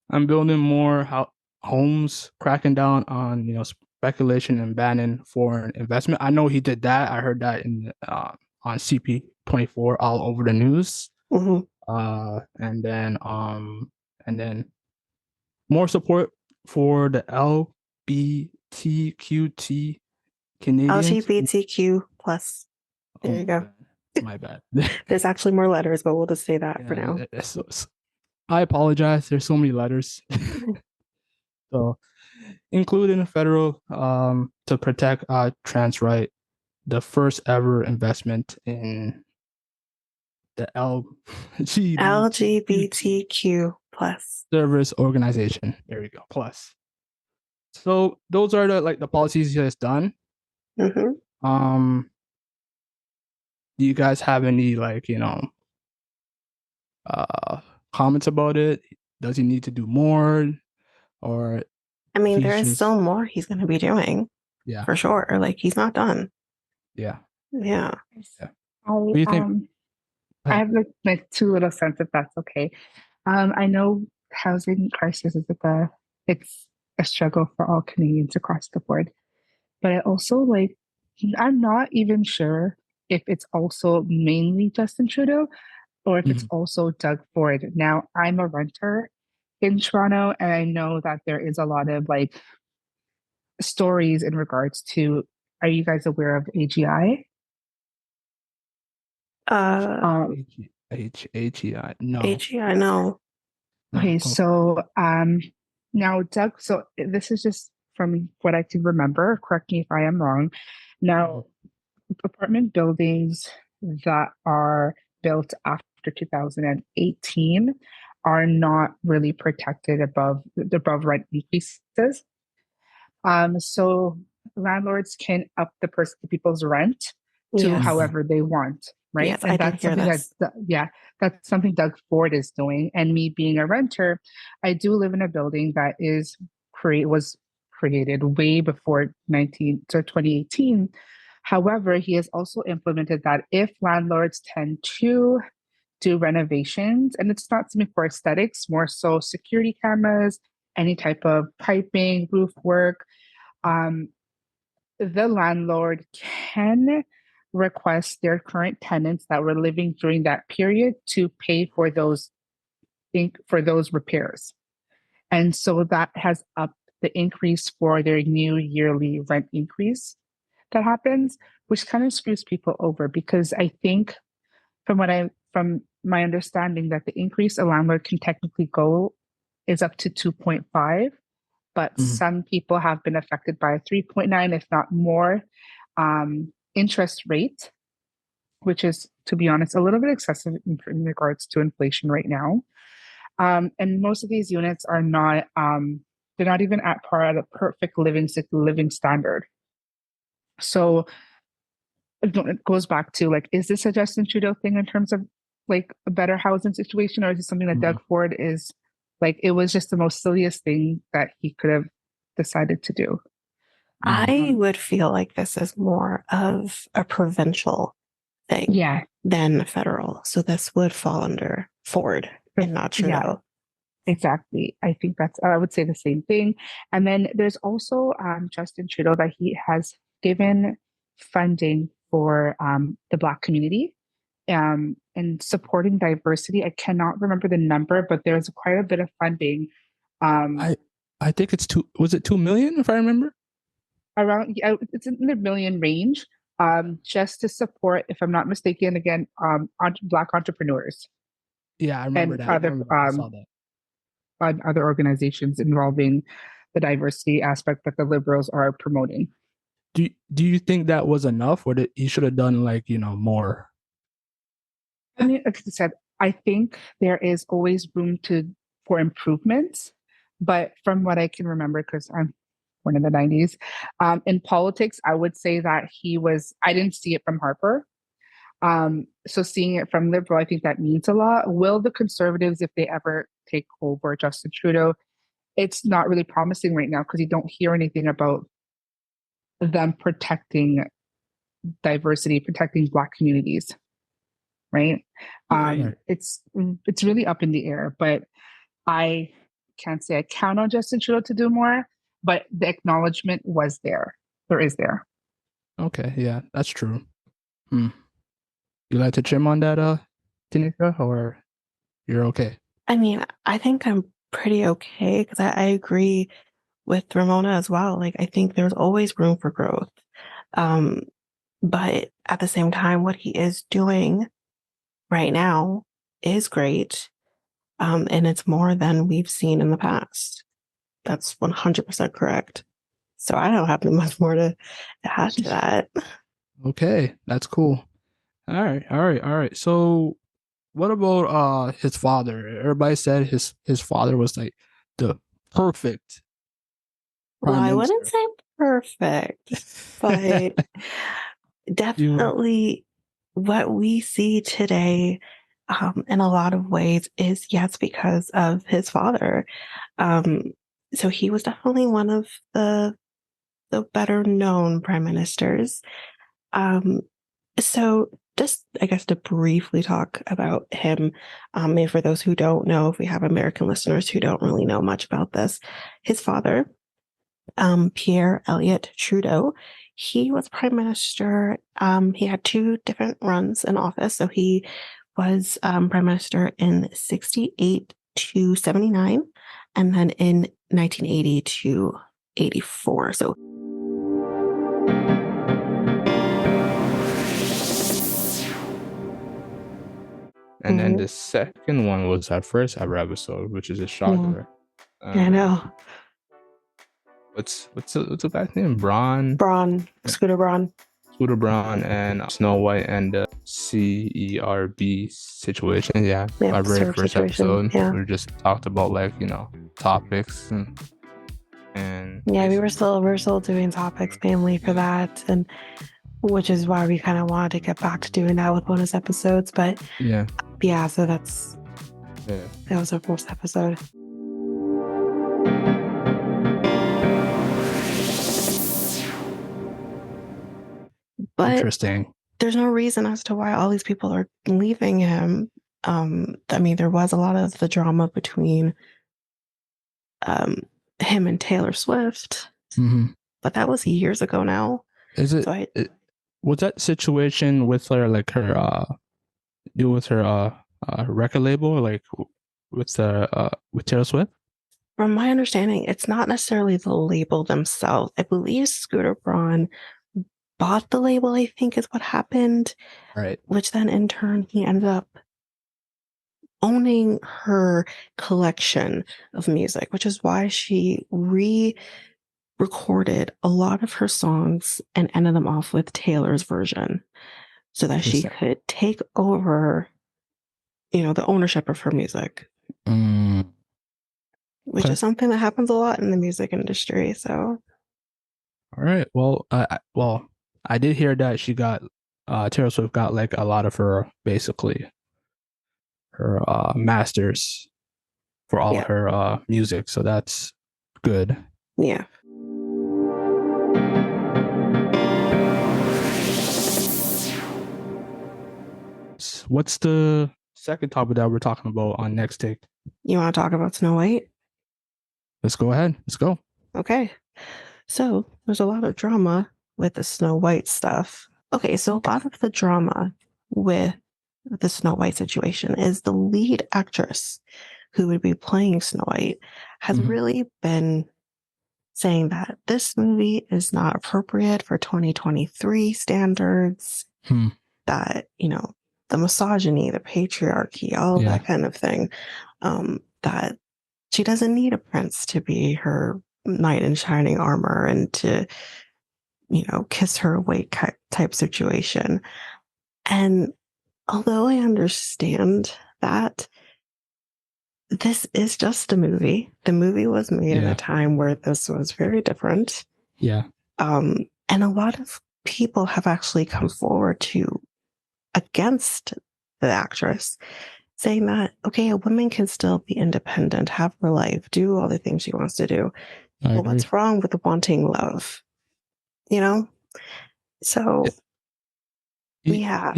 I'm building more homes, cracking down on speculation and banning foreign investment. I know he did that. I heard that in on CP24 all over the news. And then more support for the LGBTQT Canadians. LGBTQ plus. There you go. My bad. There's actually more letters, but we'll just say that for now. I apologize. There's so many letters. So, including federal to protect trans right, the first ever investment in the LGBTQ plus service organization. There we go. Plus. So those are the policies he has done. Do you guys have any comments about it? Does he need to do more? Or I mean, there is still more he's going to be doing. Yeah, for sure. Like, he's not done. Yeah. What do you think? I have my 2 little cents, if that's okay. I know housing crisis it's a struggle for all Canadians across the board, but I also I'm not even sure if it's also mainly Justin Trudeau or if it's also Doug Ford. Now, I'm a renter in Toronto, and I know that there is a lot of stories in regards to. Are you guys aware of AGI? AGI, no. AGI, no. Okay, so now Doug. So this is just from what I can remember. Correct me if I am wrong. Now, apartment buildings that are built after 2018 are not really protected above rent increases. So landlords can up the people's rent to however they want, right? Yes, and that's something that's something Doug Ford is doing. And me being a renter, I do live in a building that was created way before 2018. However, he has also implemented that if landlords tend to do renovations, and it's not something for aesthetics, more so security cameras, any type of piping, roof work, the landlord can request their current tenants that were living during that period to pay for those repairs. And so that has upped the increase for their new yearly rent increase that happens, which kind of screws people over because I think from my understanding that the increase a landlord can technically go is up to 2.5, but some people have been affected by a 3.9, if not more, interest rate, which is, to be honest, a little bit excessive in regards to inflation right now. And most of these units are not, they're not even at par at a perfect living standard. So it goes back to like, is this a Justin Trudeau thing in terms of like a better housing situation, or is it something that Doug Ford is like, it was just the most silliest thing that he could have decided to do? I would feel like this is more of a provincial thing than federal. So this would fall under Ford and not Trudeau. Yeah, exactly. I think I would say the same thing. And then there's also Justin Trudeau that he has given funding for the Black community and supporting diversity. I cannot remember the number, but there's quite a bit of funding. I think it's was it 2 million if I remember? Around, it's in the million range, just to support, if I'm not mistaken, again, Black entrepreneurs. Yeah, I remember that. I saw that. On other organizations involving the diversity aspect that the Liberals are promoting. Do you think that was enough, or that he should have done like more? I mean, like I said, I think there is always room for improvements, but from what I can remember, because I'm born in the 90s, in politics, I would say that I didn't see it from Harper. So seeing it from Liberal, I think that means a lot. Will the Conservatives, if they ever take over Justin Trudeau, it's not really promising right now because you don't hear anything about them protecting diversity, protecting Black communities, right? It's really up in the air, but I can't say I count on Justin Trudeau to do more, but the acknowledgement was there. There is there. Okay, yeah, that's true. You like to trim on that, Tanyka, or you're okay? I mean, I think I'm pretty okay because I agree with Ramona as well. Like, I think there's always room for growth. But at the same time, what he is doing right now is great. And it's more than we've seen in the past. That's 100% correct. So I don't have much more to add to that. Okay, that's cool. All right. So what about his father? Everybody said his father was like the perfect Well, I wouldn't say perfect, but definitely what we see today in a lot of ways is, yes, because of his father. So he was definitely one of the better known prime ministers. So just, I guess, to briefly talk about him, maybe for those who don't know, if we have American listeners who don't really know much about this, his father, Pierre Elliott Trudeau, he was prime minister. He had two different runs in office. So he was prime minister in 68 to 79, and then in 1980 to 84. So and then the second one was our first ever episode, which is a shocker. I know. What's the guy's name? Braun. Scooter Braun. Braun and Snow White and the CERB situation. Yeah, our very first episode. Yeah. We just talked about topics and yeah, we were still doing topics mainly for that, and which is why we kind of wanted to get back to doing that with bonus episodes. But yeah, so that was our first episode. But interesting. There's no reason as to why all these people are leaving him. I mean, there was a lot of the drama between him and Taylor Swift. but that was years ago now. Is it, So was that situation with her, like her with her record label, like with Taylor Swift? from my understanding, it's not necessarily the label themselves. I believe Scooter Braun bought the label, I think is what happened. Right. Which then in turn he ended up owning her collection of music, which is why she recorded a lot of her songs and ended them off with Taylor's version so that she could take over, the ownership of her music. Which is something that happens a lot in the music industry. So, all right. Well, I did hear that she got Taylor Swift got like a lot of her, basically her masters for all her music, so that's good. Yeah. What's the second topic that we're talking about on Next Take? You want to talk about Snow White? Let's go ahead. Let's go. Okay. So there's a lot of drama with the Snow White stuff. Okay, so a lot of the drama with the Snow White situation is the lead actress who would be playing Snow White has really been saying that this movie is not appropriate for 2023 standards, that, the misogyny, the patriarchy, all of that kind of thing, that she doesn't need a prince to be her knight in shining armor and to, kiss her away type situation. And although I understand that, this is just a movie. The movie was made at a time where this was very different. Yeah. And a lot of people have actually come forward against the actress, saying that, okay, a woman can still be independent, have her life, do all the things she wants to do. But what's wrong with wanting love? So yeah,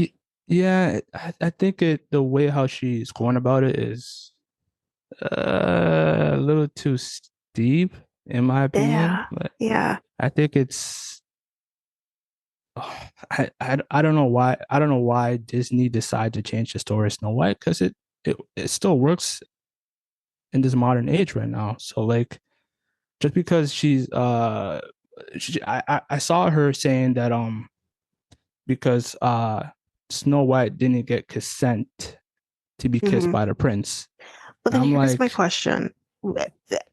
I think the way how she's going about it is a little too steep, in my opinion. Yeah. I think it's. I don't know why. I don't know why Disney decided to change the story of Snow White, because it still works in this modern age right now. So like, just because I saw her saying that because Snow White didn't get consent to be kissed by the prince. But then here's my question.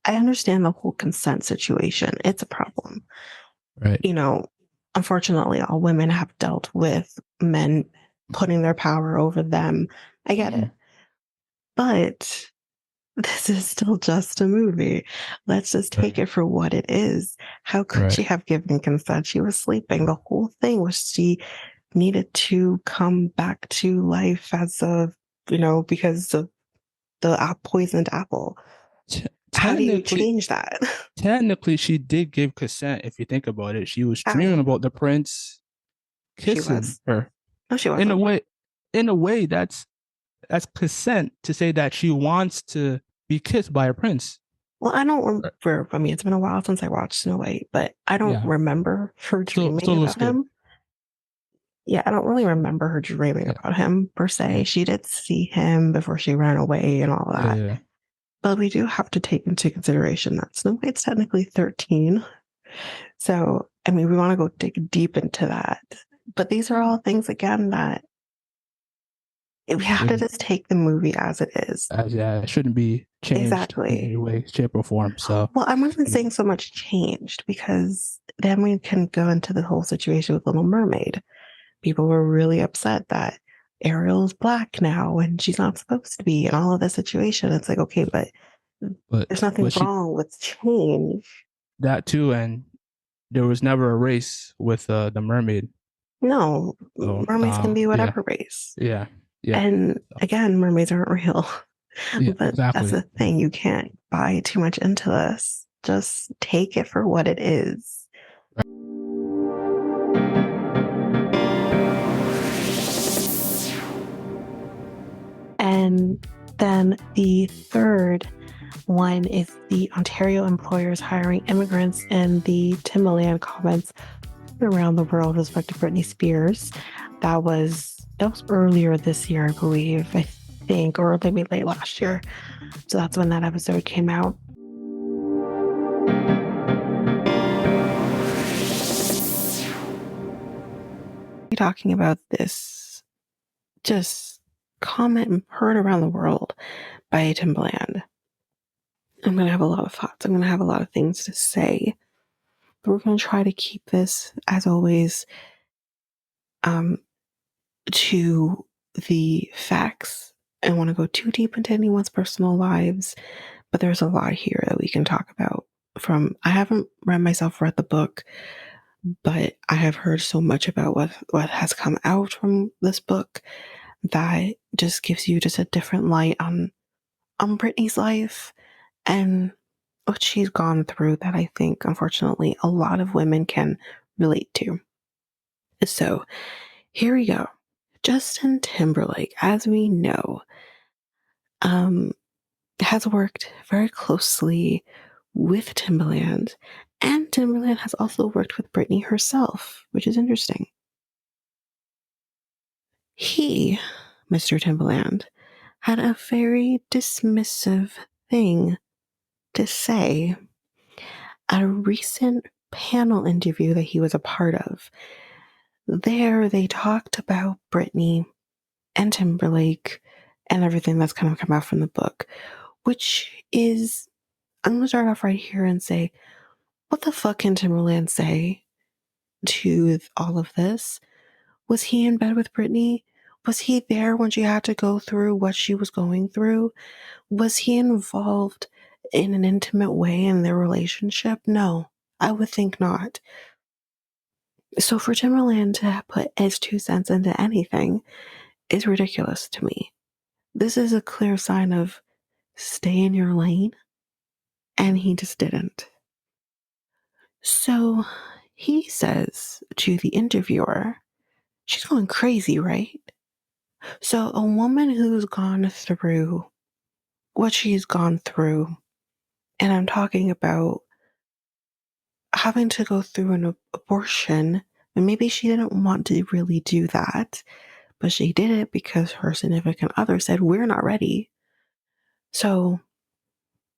I understand the whole consent situation. It's a problem. Right. Unfortunately, all women have dealt with men putting their power over them. I get it. But this is still just a movie. Let's just take it for what it is. How could she have given consent? She was sleeping. The whole thing was she needed to come back to life as because of the poisoned apple. How do you change that? Technically, she did give consent. If you think about it, she was dreaming about the prince kissing her. No, she wasn't. In a way, that's consent to say that she wants to be kissed by a prince. Well, I don't remember. I mean, it's been a while since I watched Snow White, but I don't remember her dreaming about him. Yeah, I don't really remember her dreaming about him per se. She did see him before she ran away and all that. Yeah. But we do have to take into consideration that Snow White's technically 13. So, I mean, we want to go dig deep into that. But these are all things, again, that we have to just take the movie as it is. It shouldn't be changed in any way, shape, or form. So, well, I'm not saying so much changed, because then we can go into the whole situation with Little Mermaid. People were really upset that Ariel's Black now and she's not supposed to be, and all of this situation. It's like, okay, but there's nothing wrong with change. That too, and there was never a race with the mermaid. No, mermaids can be whatever race. Yeah. And again, mermaids aren't real. But that's the thing. You can't buy too much into this. Just take it for what it is. And then the third One is the Ontario employers hiring immigrants, and the Timberland comments around the world with respect to Britney Spears. That was earlier this year, I believe, I think, or maybe late last year. So that's when that episode came out. Talking about this just comment heard around the world by Timberland. I'm going to have a lot of thoughts. I'm going to have a lot of things to say. But we're going to try to keep this, as always, to the facts. I don't want to go too deep into anyone's personal lives, but there's a lot here that we can talk about. I haven't read the book, but I have heard so much about what has come out from this book that just gives you just a different light on Britney's life and what she's gone through that I think, unfortunately, a lot of women can relate to. So here we go. Justin Timberlake, as we know, has worked very closely with Timberland, and Timberland has also worked with Britney herself, which is interesting. He, Mr. Timberland, had a very dismissive thing to say at a recent panel interview that he was a part of. There, they talked about Britney and Timberlake and everything that's kind of come out from the book, which is, I'm going to start off right here and say, what the fuck can Timberland say to all of this? Was he in bed with Britney? Was he there when she had to go through what she was going through? Was he involved in an intimate way in their relationship? No, I would think not. So for Timberland to put his 2 cents into anything is ridiculous to me. This is a clear sign of stay in your lane, and he just didn't. So he says to the interviewer, she's going crazy, right? So a woman who's gone through what she's gone through, and I'm talking about having to go through an abortion, and maybe she didn't want to really do that, but she did it because her significant other said, we're not ready. So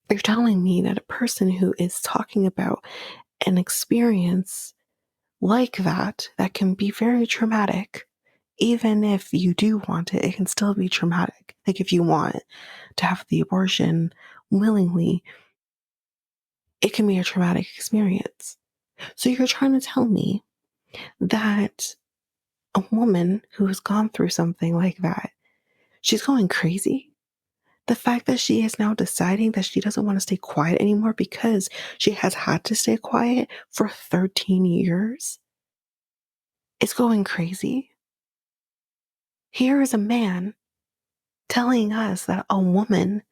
you're telling me that a person who is talking about an experience like that can be very traumatic, even if you do want it, it can still be traumatic. Like if you want to have the abortion willingly, it can be a traumatic experience. So you're trying to tell me that a woman who has gone through something like that, she's going crazy? The fact that she is now deciding that she doesn't want to stay quiet anymore because she has had to stay quiet for 13 years is going crazy. Here is a man telling us that a woman,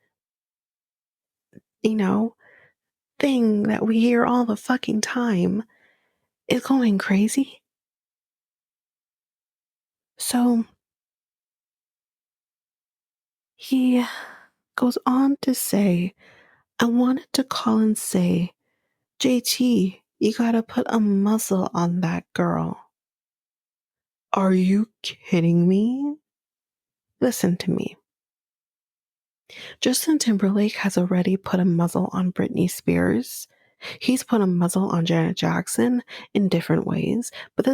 thing that we hear all the fucking time is going crazy. So he goes on to say, I wanted to call and say, JT, you gotta put a muzzle on that girl. Are you kidding me? Listen to me. Justin Timberlake has already put a muzzle on Britney Spears. He's put a muzzle on Janet Jackson in different ways. But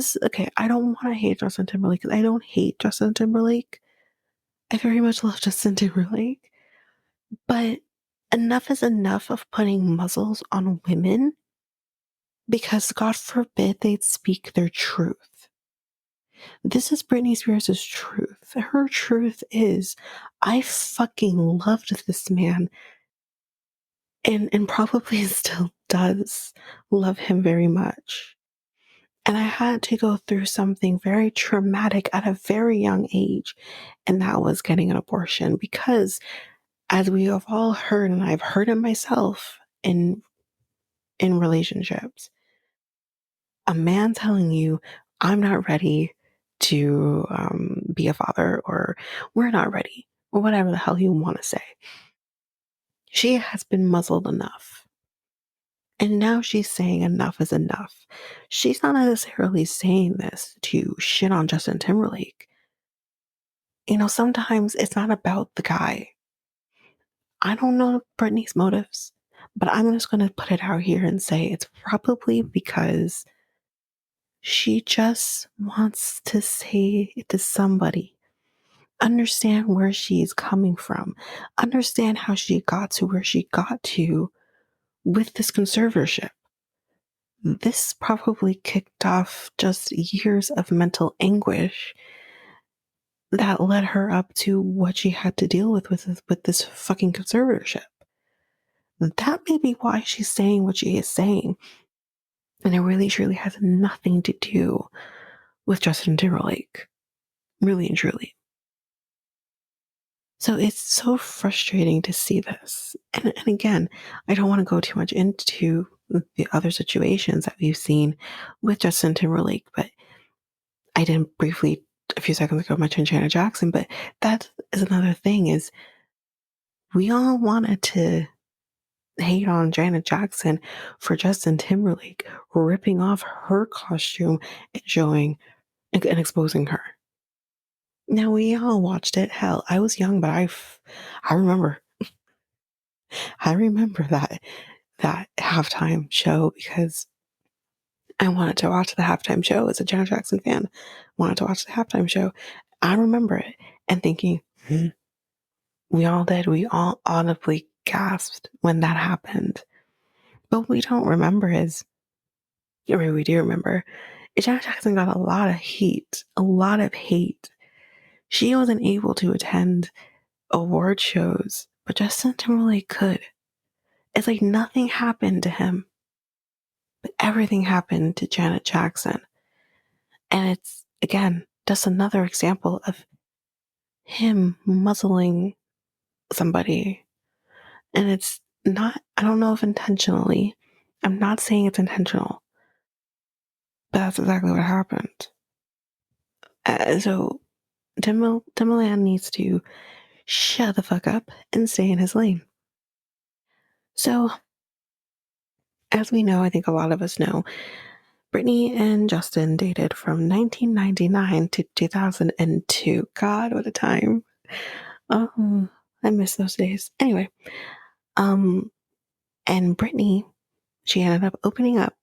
I don't want to hate Justin Timberlake because I don't hate Justin Timberlake. I very much love Justin Timberlake. But enough is enough of putting muzzles on women because God forbid they'd speak their truth. This is Britney Spears' truth. Her truth is, I fucking loved this man and probably still does love him very much. And I had to go through something very traumatic at a very young age, and that was getting an abortion because, as we have all heard, and I've heard it myself in relationships, a man telling you, I'm not ready to be a father, or we're not ready, or whatever the hell you want to say. She has been muzzled enough. And now she's saying enough is enough. She's not necessarily saying this to shit on Justin Timberlake. You know, sometimes it's not about the guy. I don't know Britney's motives, but I'm just going to put it out here and say it's probably because she just wants to say it to somebody. Understand where she's coming from. Understand how she got to where she got to with this conservatorship. This probably kicked off just years of mental anguish that led her up to what she had to deal with this fucking conservatorship. That may be why she's saying what she is saying. And it really truly has nothing to do with Justin Timberlake. Really and truly. So it's so frustrating to see this. And again, I don't want to go too much into the other situations that we've seen with Justin Timberlake, but I didn't briefly a few seconds ago mention Janet Jackson, but that is another thing is we all wanted to hate on Janet Jackson for Justin Timberlake ripping off her costume and showing and exposing her. Now we all watched it. Hell, I was young, but I remember. I remember that halftime show because I wanted to watch the halftime show as a Janet Jackson fan. Wanted to watch the halftime show. I remember it and thinking, we all did. We all audibly gasped when that happened. But what we don't remember is, or we do remember, Janet Jackson got a lot of heat, a lot of hate. She wasn't able to attend award shows, but Justin Timberlake could. It's like nothing happened to him, but everything happened to Janet Jackson. And it's, again, just another example of him muzzling somebody. And it's not, I don't know if intentionally, I'm not saying it's intentional, but that's exactly what happened. So Timberland needs to shut the fuck up and stay in his lane. So, as we know, I think a lot of us know, Britney and Justin dated from 1999 to 2002. God, what a time. Oh, I miss those days. Anyway, and Britney, she ended up opening up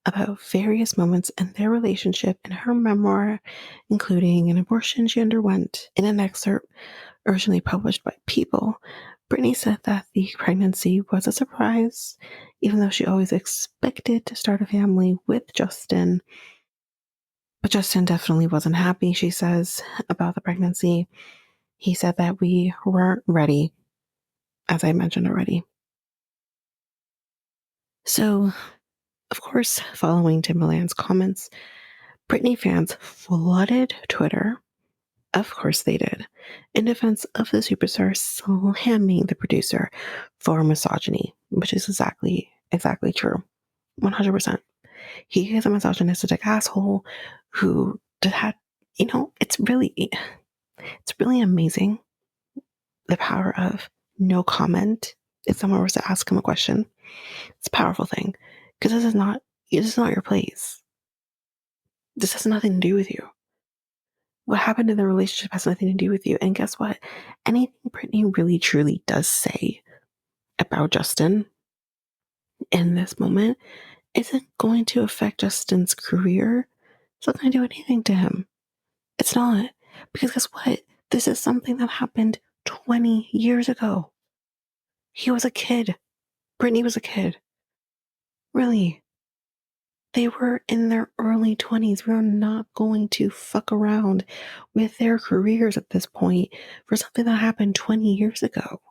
about various moments in their relationship in her memoir, including an abortion she underwent. In an excerpt originally published by People, Britney said that the pregnancy was a surprise, even though she always expected to start a family with Justin. But Justin definitely wasn't happy, she says, about the pregnancy. He said that we weren't ready, as I mentioned already. So, of course, following Timberland's comments, Britney fans flooded Twitter. Of course they did, in defense of the superstar slamming the producer for misogyny, which is exactly true. 100%. He is a misogynistic asshole who had, it's really amazing the power of no comment if someone was to ask him a question. It's a powerful thing because this is not your place. This has nothing to do with you. What happened in the relationship has nothing to do with you. And guess what? Anything Britney really truly does say about Justin in this moment isn't going to affect Justin's career. It's not going to do anything to him. It's not. Because guess what? This is something that happened 20 years ago. He was a kid. Britney was a kid. Really. They were in their early 20s. We are not going to fuck around with their careers at this point for something that happened 20 years ago.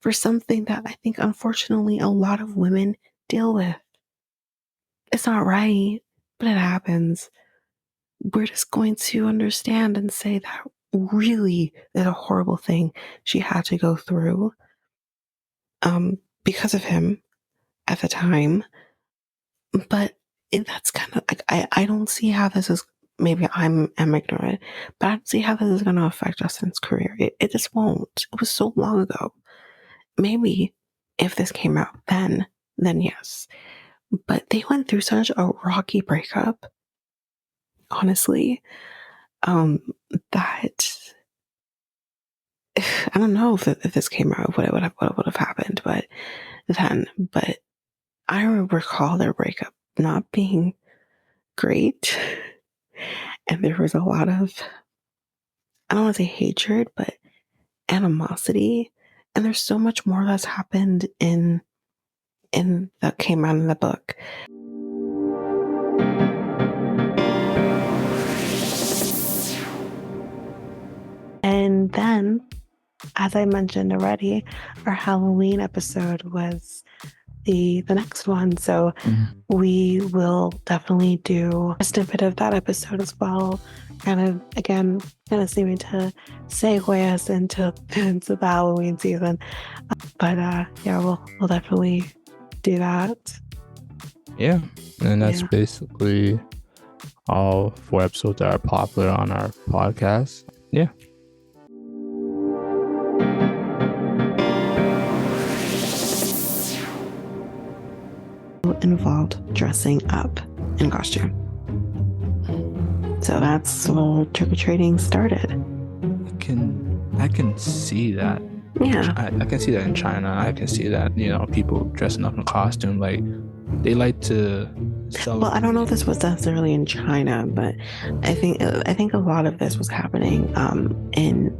For something that I think, unfortunately, a lot of women deal with. It's not right, but it happens. We're just going to understand and say that really is a horrible thing she had to go through because of him at the time. But that's kind of like, I don't see how this is, maybe I'm ignorant, but I don't see how this is going to affect Justin's career. It just won't. It was so long ago. maybe if this came out then yes. But they went through such a rocky breakup, honestly, that I don't know if this came out, what would have happened, but I recall their breakup not being great, and there was a lot of, I don't want to say hatred, but animosity, and there's so much more that's happened that came out in the book. And then, as I mentioned already, our Halloween episode was the next one. So we will definitely do a snippet of that episode as well. Kind of seeming to segue us into the Halloween season. But yeah, we'll definitely do that. Yeah. And that's basically all 4 episodes that are popular on our podcast. Yeah. Involved dressing up in costume. So that's where trick-or-treating started. I can see that. Yeah. I can see that in China. I can see that, people dressing up in costume, like they like to celebrate. Well, I don't know if this was necessarily in China, but I think a lot of this was happening in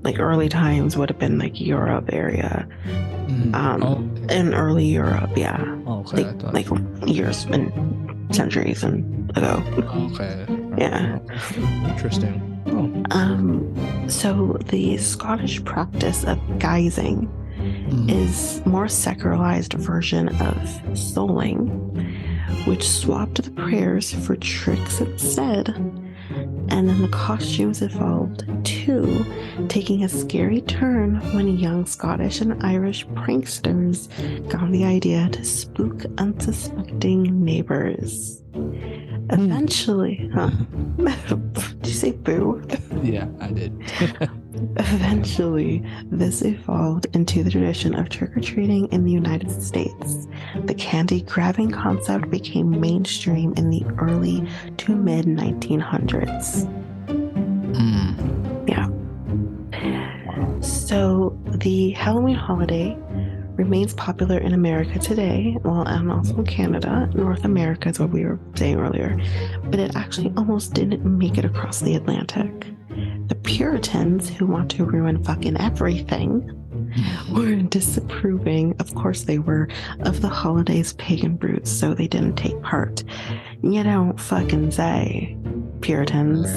like early times would have been like Europe area. In early Europe, yeah. Okay. Like years and centuries ago. Okay. Yeah. Interesting. So the Scottish practice of guising is more secularized version of souling, which swapped the prayers for tricks instead. And then the costumes evolved too, taking a scary turn when young Scottish and Irish pranksters got the idea to spook unsuspecting neighbors. Eventually, did you say boo? Yeah, I did. Eventually, this evolved into the tradition of trick-or-treating in the United States. The candy-grabbing concept became mainstream in the early to mid-1900s. Yeah. So, the Halloween holiday remains popular in America today, and also in Canada. North America is what we were saying earlier, but it actually almost didn't make it across the Atlantic. The Puritans, who want to ruin fucking everything, were disapproving, of course they were, of the holiday's pagan roots, so they didn't take part. You don't fucking say, Puritans.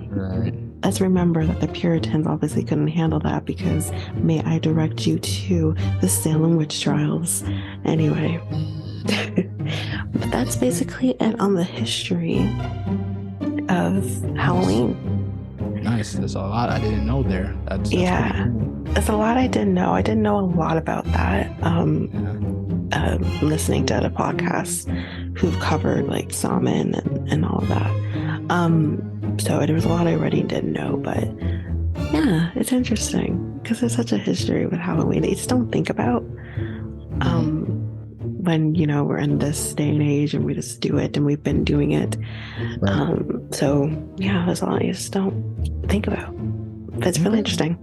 Right. Let's remember that the Puritans obviously couldn't handle that because may I direct you to the Salem witch trials. Anyway, but that's basically it on the history of Halloween. Nice. There's a lot I didn't know there. That's yeah, pretty cool. There's a lot I didn't know. I didn't know a lot about that. Listening to other podcasts who've covered like Salmon and all of that. So there was a lot I already didn't know, but yeah, it's interesting because there's such a history with Halloween that you just don't think about when, we're in this day and age and we just do it and we've been doing it. Right. So yeah, there's a lot you just don't think about. But it's really interesting.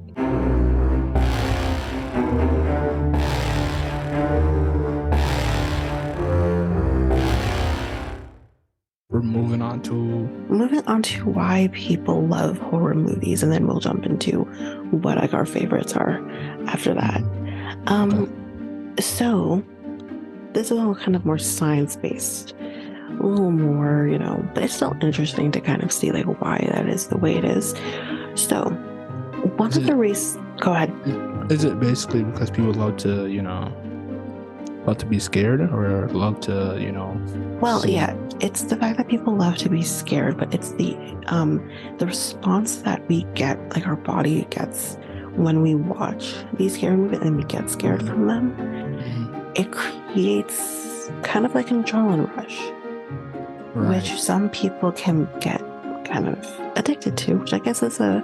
We're moving on to why people love horror movies, and then we'll jump into what like our favorites are after that. So this is all kind of more science-based, a little more, but it's still interesting to kind of see like why that is the way it is. So one of the reasons, go ahead. Is it basically because people love to, love to be scared, or love to, Well, yeah, it's the fact that people love to be scared, but it's the response that we get, like our body gets when we watch these scary movies and we get scared from them. It creates kind of like an adrenaline rush, which some people can get kind of addicted to, which I guess is a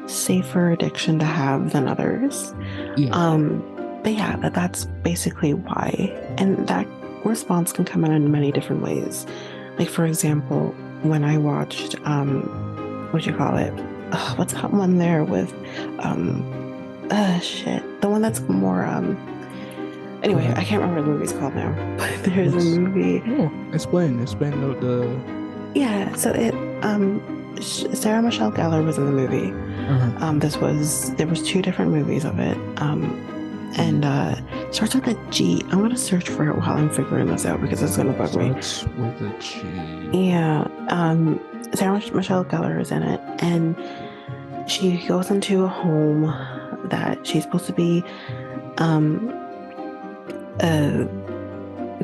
safer addiction to have than others. But yeah, that's basically why. And that response can come in many different ways. Like, for example, when I watched, what'd you call it? What's that one there with, the one that's more, anyway, I can't remember what the movie's called now, but there's a movie. Oh, explain the. Yeah, so it, Sarah Michelle Gellar was in the movie. There was 2 different movies of it. And starts with a G. I'm gonna search for it while I'm figuring this out because it's gonna bug me. Starts with a G. Yeah. Sarah Michelle Gellar is in it, and she goes into a home that she's supposed to be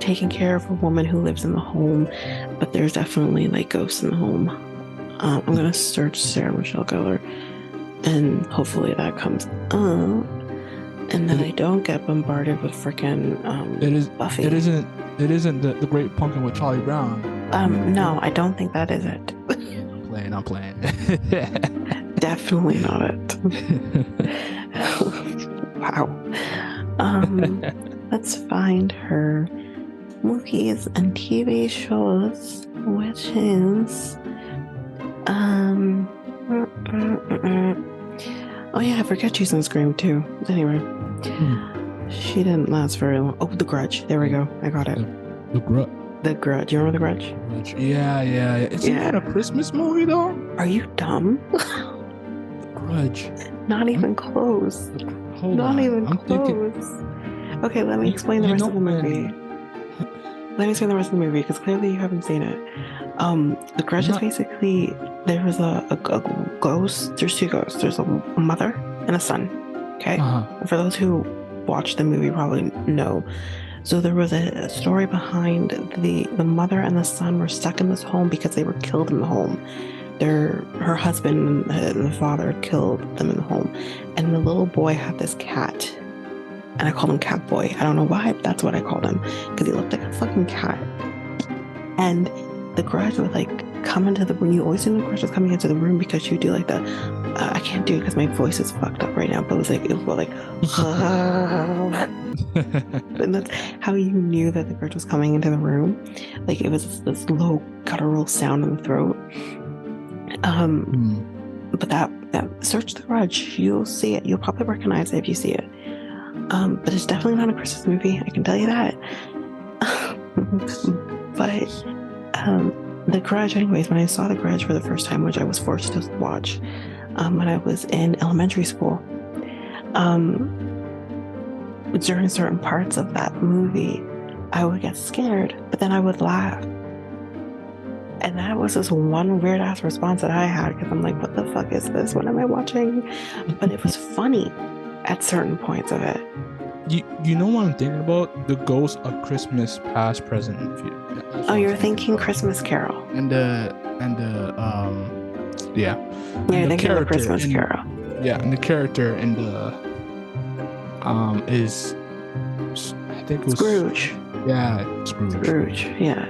taking care of a woman who lives in the home, but there's definitely like ghosts in the home. I'm gonna search Sarah Michelle Gellar, and hopefully that comes up. And then I don't get bombarded with freaking Buffy. It isn't the Great Pumpkin with Charlie Brown. No, I don't think that is it. I'm playing. Definitely not it. Wow. Let's find her movies and TV shows, which is oh yeah, I forget she's in Scream too. Anyway, she didn't last very long. Oh, The Grudge. There we go. I got it. The Grudge. The Grudge. You remember The Grudge? Yeah. It's not a Christmas movie though. Are you dumb? The Grudge. Not even close. Not even close. Okay, let me explain the rest of the movie. Let me explain the rest of the movie because clearly you haven't seen it. The Grudge is basically there was a ghost. There's 2 ghosts. There's a mother and a son. Okay. For those who watched the movie, probably know. So there was a story behind the mother and the son were stuck in this home because they were killed in the home. Her husband and the father killed them in the home, and the little boy had this cat. And I called him Cat Boy. I don't know why, but that's what I called him because he looked like a fucking cat. And the Grudge would like come into the room. You always knew the Grudge was coming into the room because she would do like the I can't do it because my voice is fucked up right now, but it would go like and that's how you knew that the Grudge was coming into the room. Like it was this low guttural sound in the throat. But that search The Grudge, you'll see it. You'll probably recognize it if you see it. But it's definitely not a Christmas movie, I can tell you that. But The Grudge, anyways, when I saw The Grudge for the first time, which I was forced to watch when I was in elementary school, during certain parts of that movie, I would get scared, but then I would laugh. And that was this one weird ass response that I had because I'm like, what the fuck is this? What am I watching? But it was funny at certain points of it. You know what I'm thinking about? The Ghost of Christmas Past, Present, and Future. Oh, you're thinking Christmas Carol. And the Yeah, you're thinking of Christmas Carol. Yeah, and the character in the is I think it was Scrooge. Yeah, Scrooge. Yeah.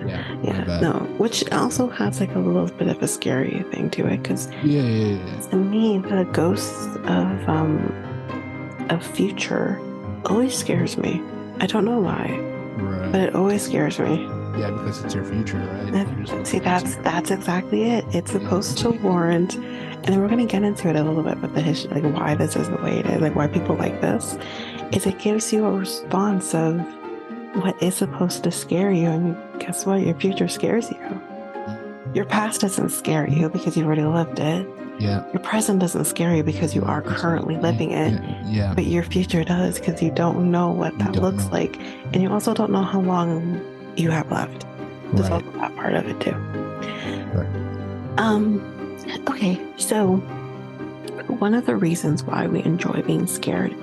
No, which also has like a little bit of a scary thing to it, because to me, the ghosts of future always scares me. I don't know why, but it always scares me. Yeah, because it's your future, right? See, that's exactly it. It's supposed to warrant, and then we're gonna get into it a little bit with the history, like why this is the way it is, like why people like this. Is it gives you a response of what is supposed to scare you, and guess what? Your future scares you. Your past doesn't scare you because you've already lived it. Yeah. Your present doesn't scare you because you are currently living it. Yeah. But your future does because you don't know what that looks like, and you also don't know how long you have left. There's also that part of it too. Right. Okay, so one of the reasons why we enjoy being scared,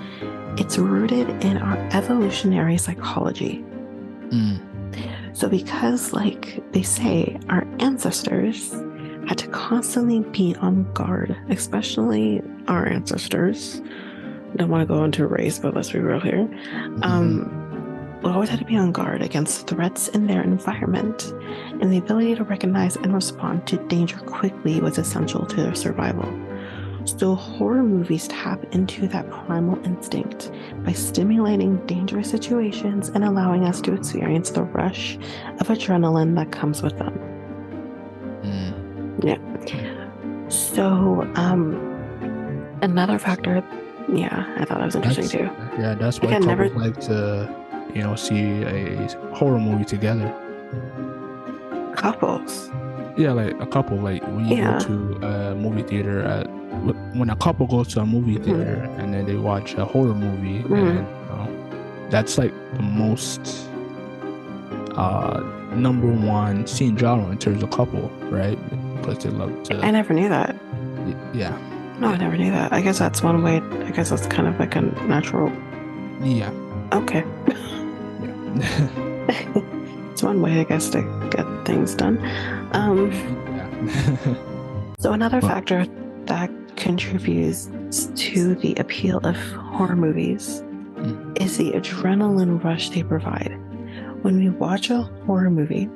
it's rooted in our evolutionary psychology. So because, like they say, our ancestors had to constantly be on guard, especially our ancestors. I don't want to go into race, but let's be real here. We always had to be on guard against threats in their environment, and the ability to recognize and respond to danger quickly was essential to their survival. So horror movies tap into that primal instinct by stimulating dangerous situations and allowing us to experience the rush of adrenaline that comes with them. Yeah. So, another factor, I thought that was interesting too. Yeah, that's why couples like to, see a horror movie together. Couples? Yeah, like a couple, like when you go to a movie theater when a couple goes to a movie theater and then they watch a horror movie, and that's like the most number one scene genre in terms of couple, right? Because they love to. I never knew that. Yeah. No, I never knew that. I guess that's one way. I guess that's kind of like a natural. Yeah. Okay. It's one way, I guess, to get things done. So another factor that contributes to the appeal of horror movies is the adrenaline rush they provide. When we watch a horror movie,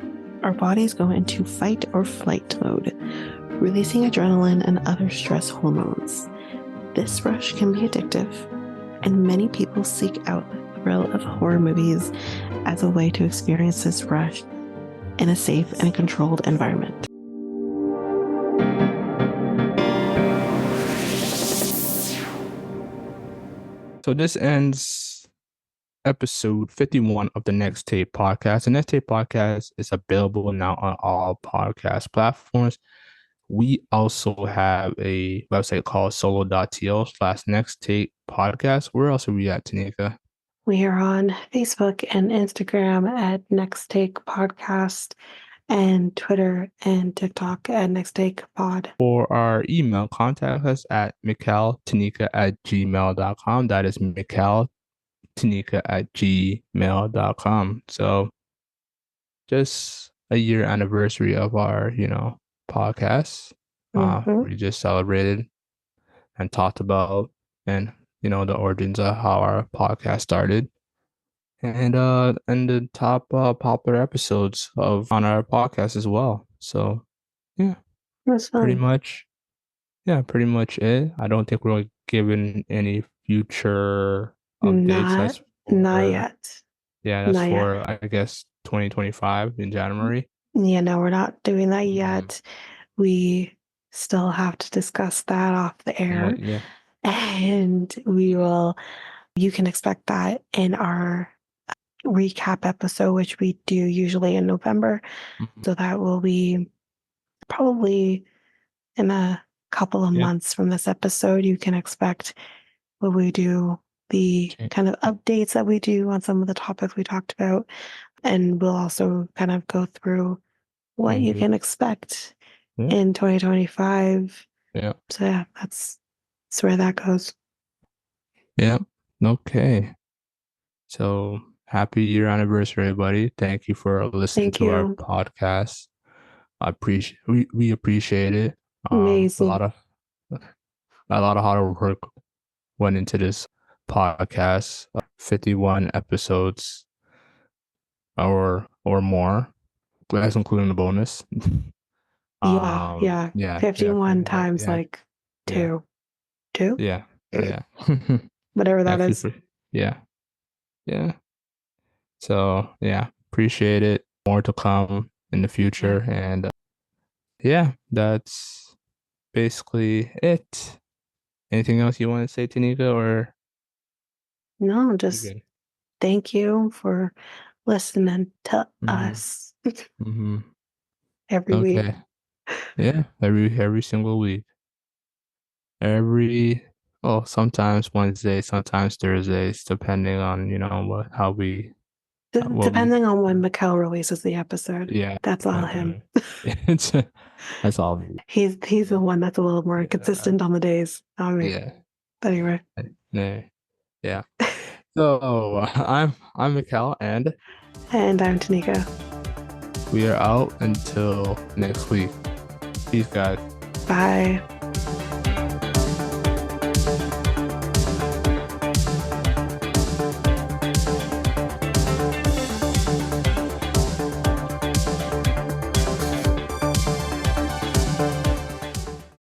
our bodies go into fight or flight mode, releasing adrenaline and other stress hormones. This rush can be addictive, and many people seek out the thrill of horror movies as a way to experience this rush in a safe and controlled environment. So this ends episode 51 of the Next Tape podcast. The Next Tape podcast is available now on all podcast platforms. We also have a website called solo.to/Next Tape podcast. Where else are we at, Tanyka? We are on Facebook and Instagram at Next Take Podcast, and Twitter and TikTok at Next Take Pod. For our email, contact us at mikeltanyka@gmail.com. That is mikeltanyka@gmail.com. So just a year anniversary of our, podcast. We just celebrated and talked about and the origins of how our podcast started. And the top popular episodes on our podcast as well. So yeah, that's pretty much it. I don't think we're giving any future updates. Not yet. Yeah, that's for I guess 2025 in January. Yeah, no, we're not doing that yet. We still have to discuss that off the air. Yeah. And you can expect that in our recap episode, which we do usually in November. So that will be probably in a couple of months from this episode. You can expect what we do, the kind of updates that we do on some of the topics we talked about. And we'll also kind of go through what you can expect in 2025. Yeah. So that's where that goes. Yeah. Okay. So happy year anniversary, everybody. Thank you for listening to our podcast. We appreciate it. Amazing. A lot of hard work went into this podcast. 51 episodes or more. That's including the bonus. 51 times like two. Yeah. Whatever that is. Yeah. So appreciate it. More to come in the future, and that's basically it. Anything else you want to say, Tanyka, or? No, just thank you for listening to us every week. Yeah, every single week. Sometimes Wednesday, sometimes Thursdays, depending on how we. Depending on when Mikel releases the episode. Yeah, that's all him. That's all. He's the one that's a little more consistent on the days. Yeah. Anyway. Yeah. So I'm Mikel and I'm Tanyka. We are out until next week. Peace, guys. Bye.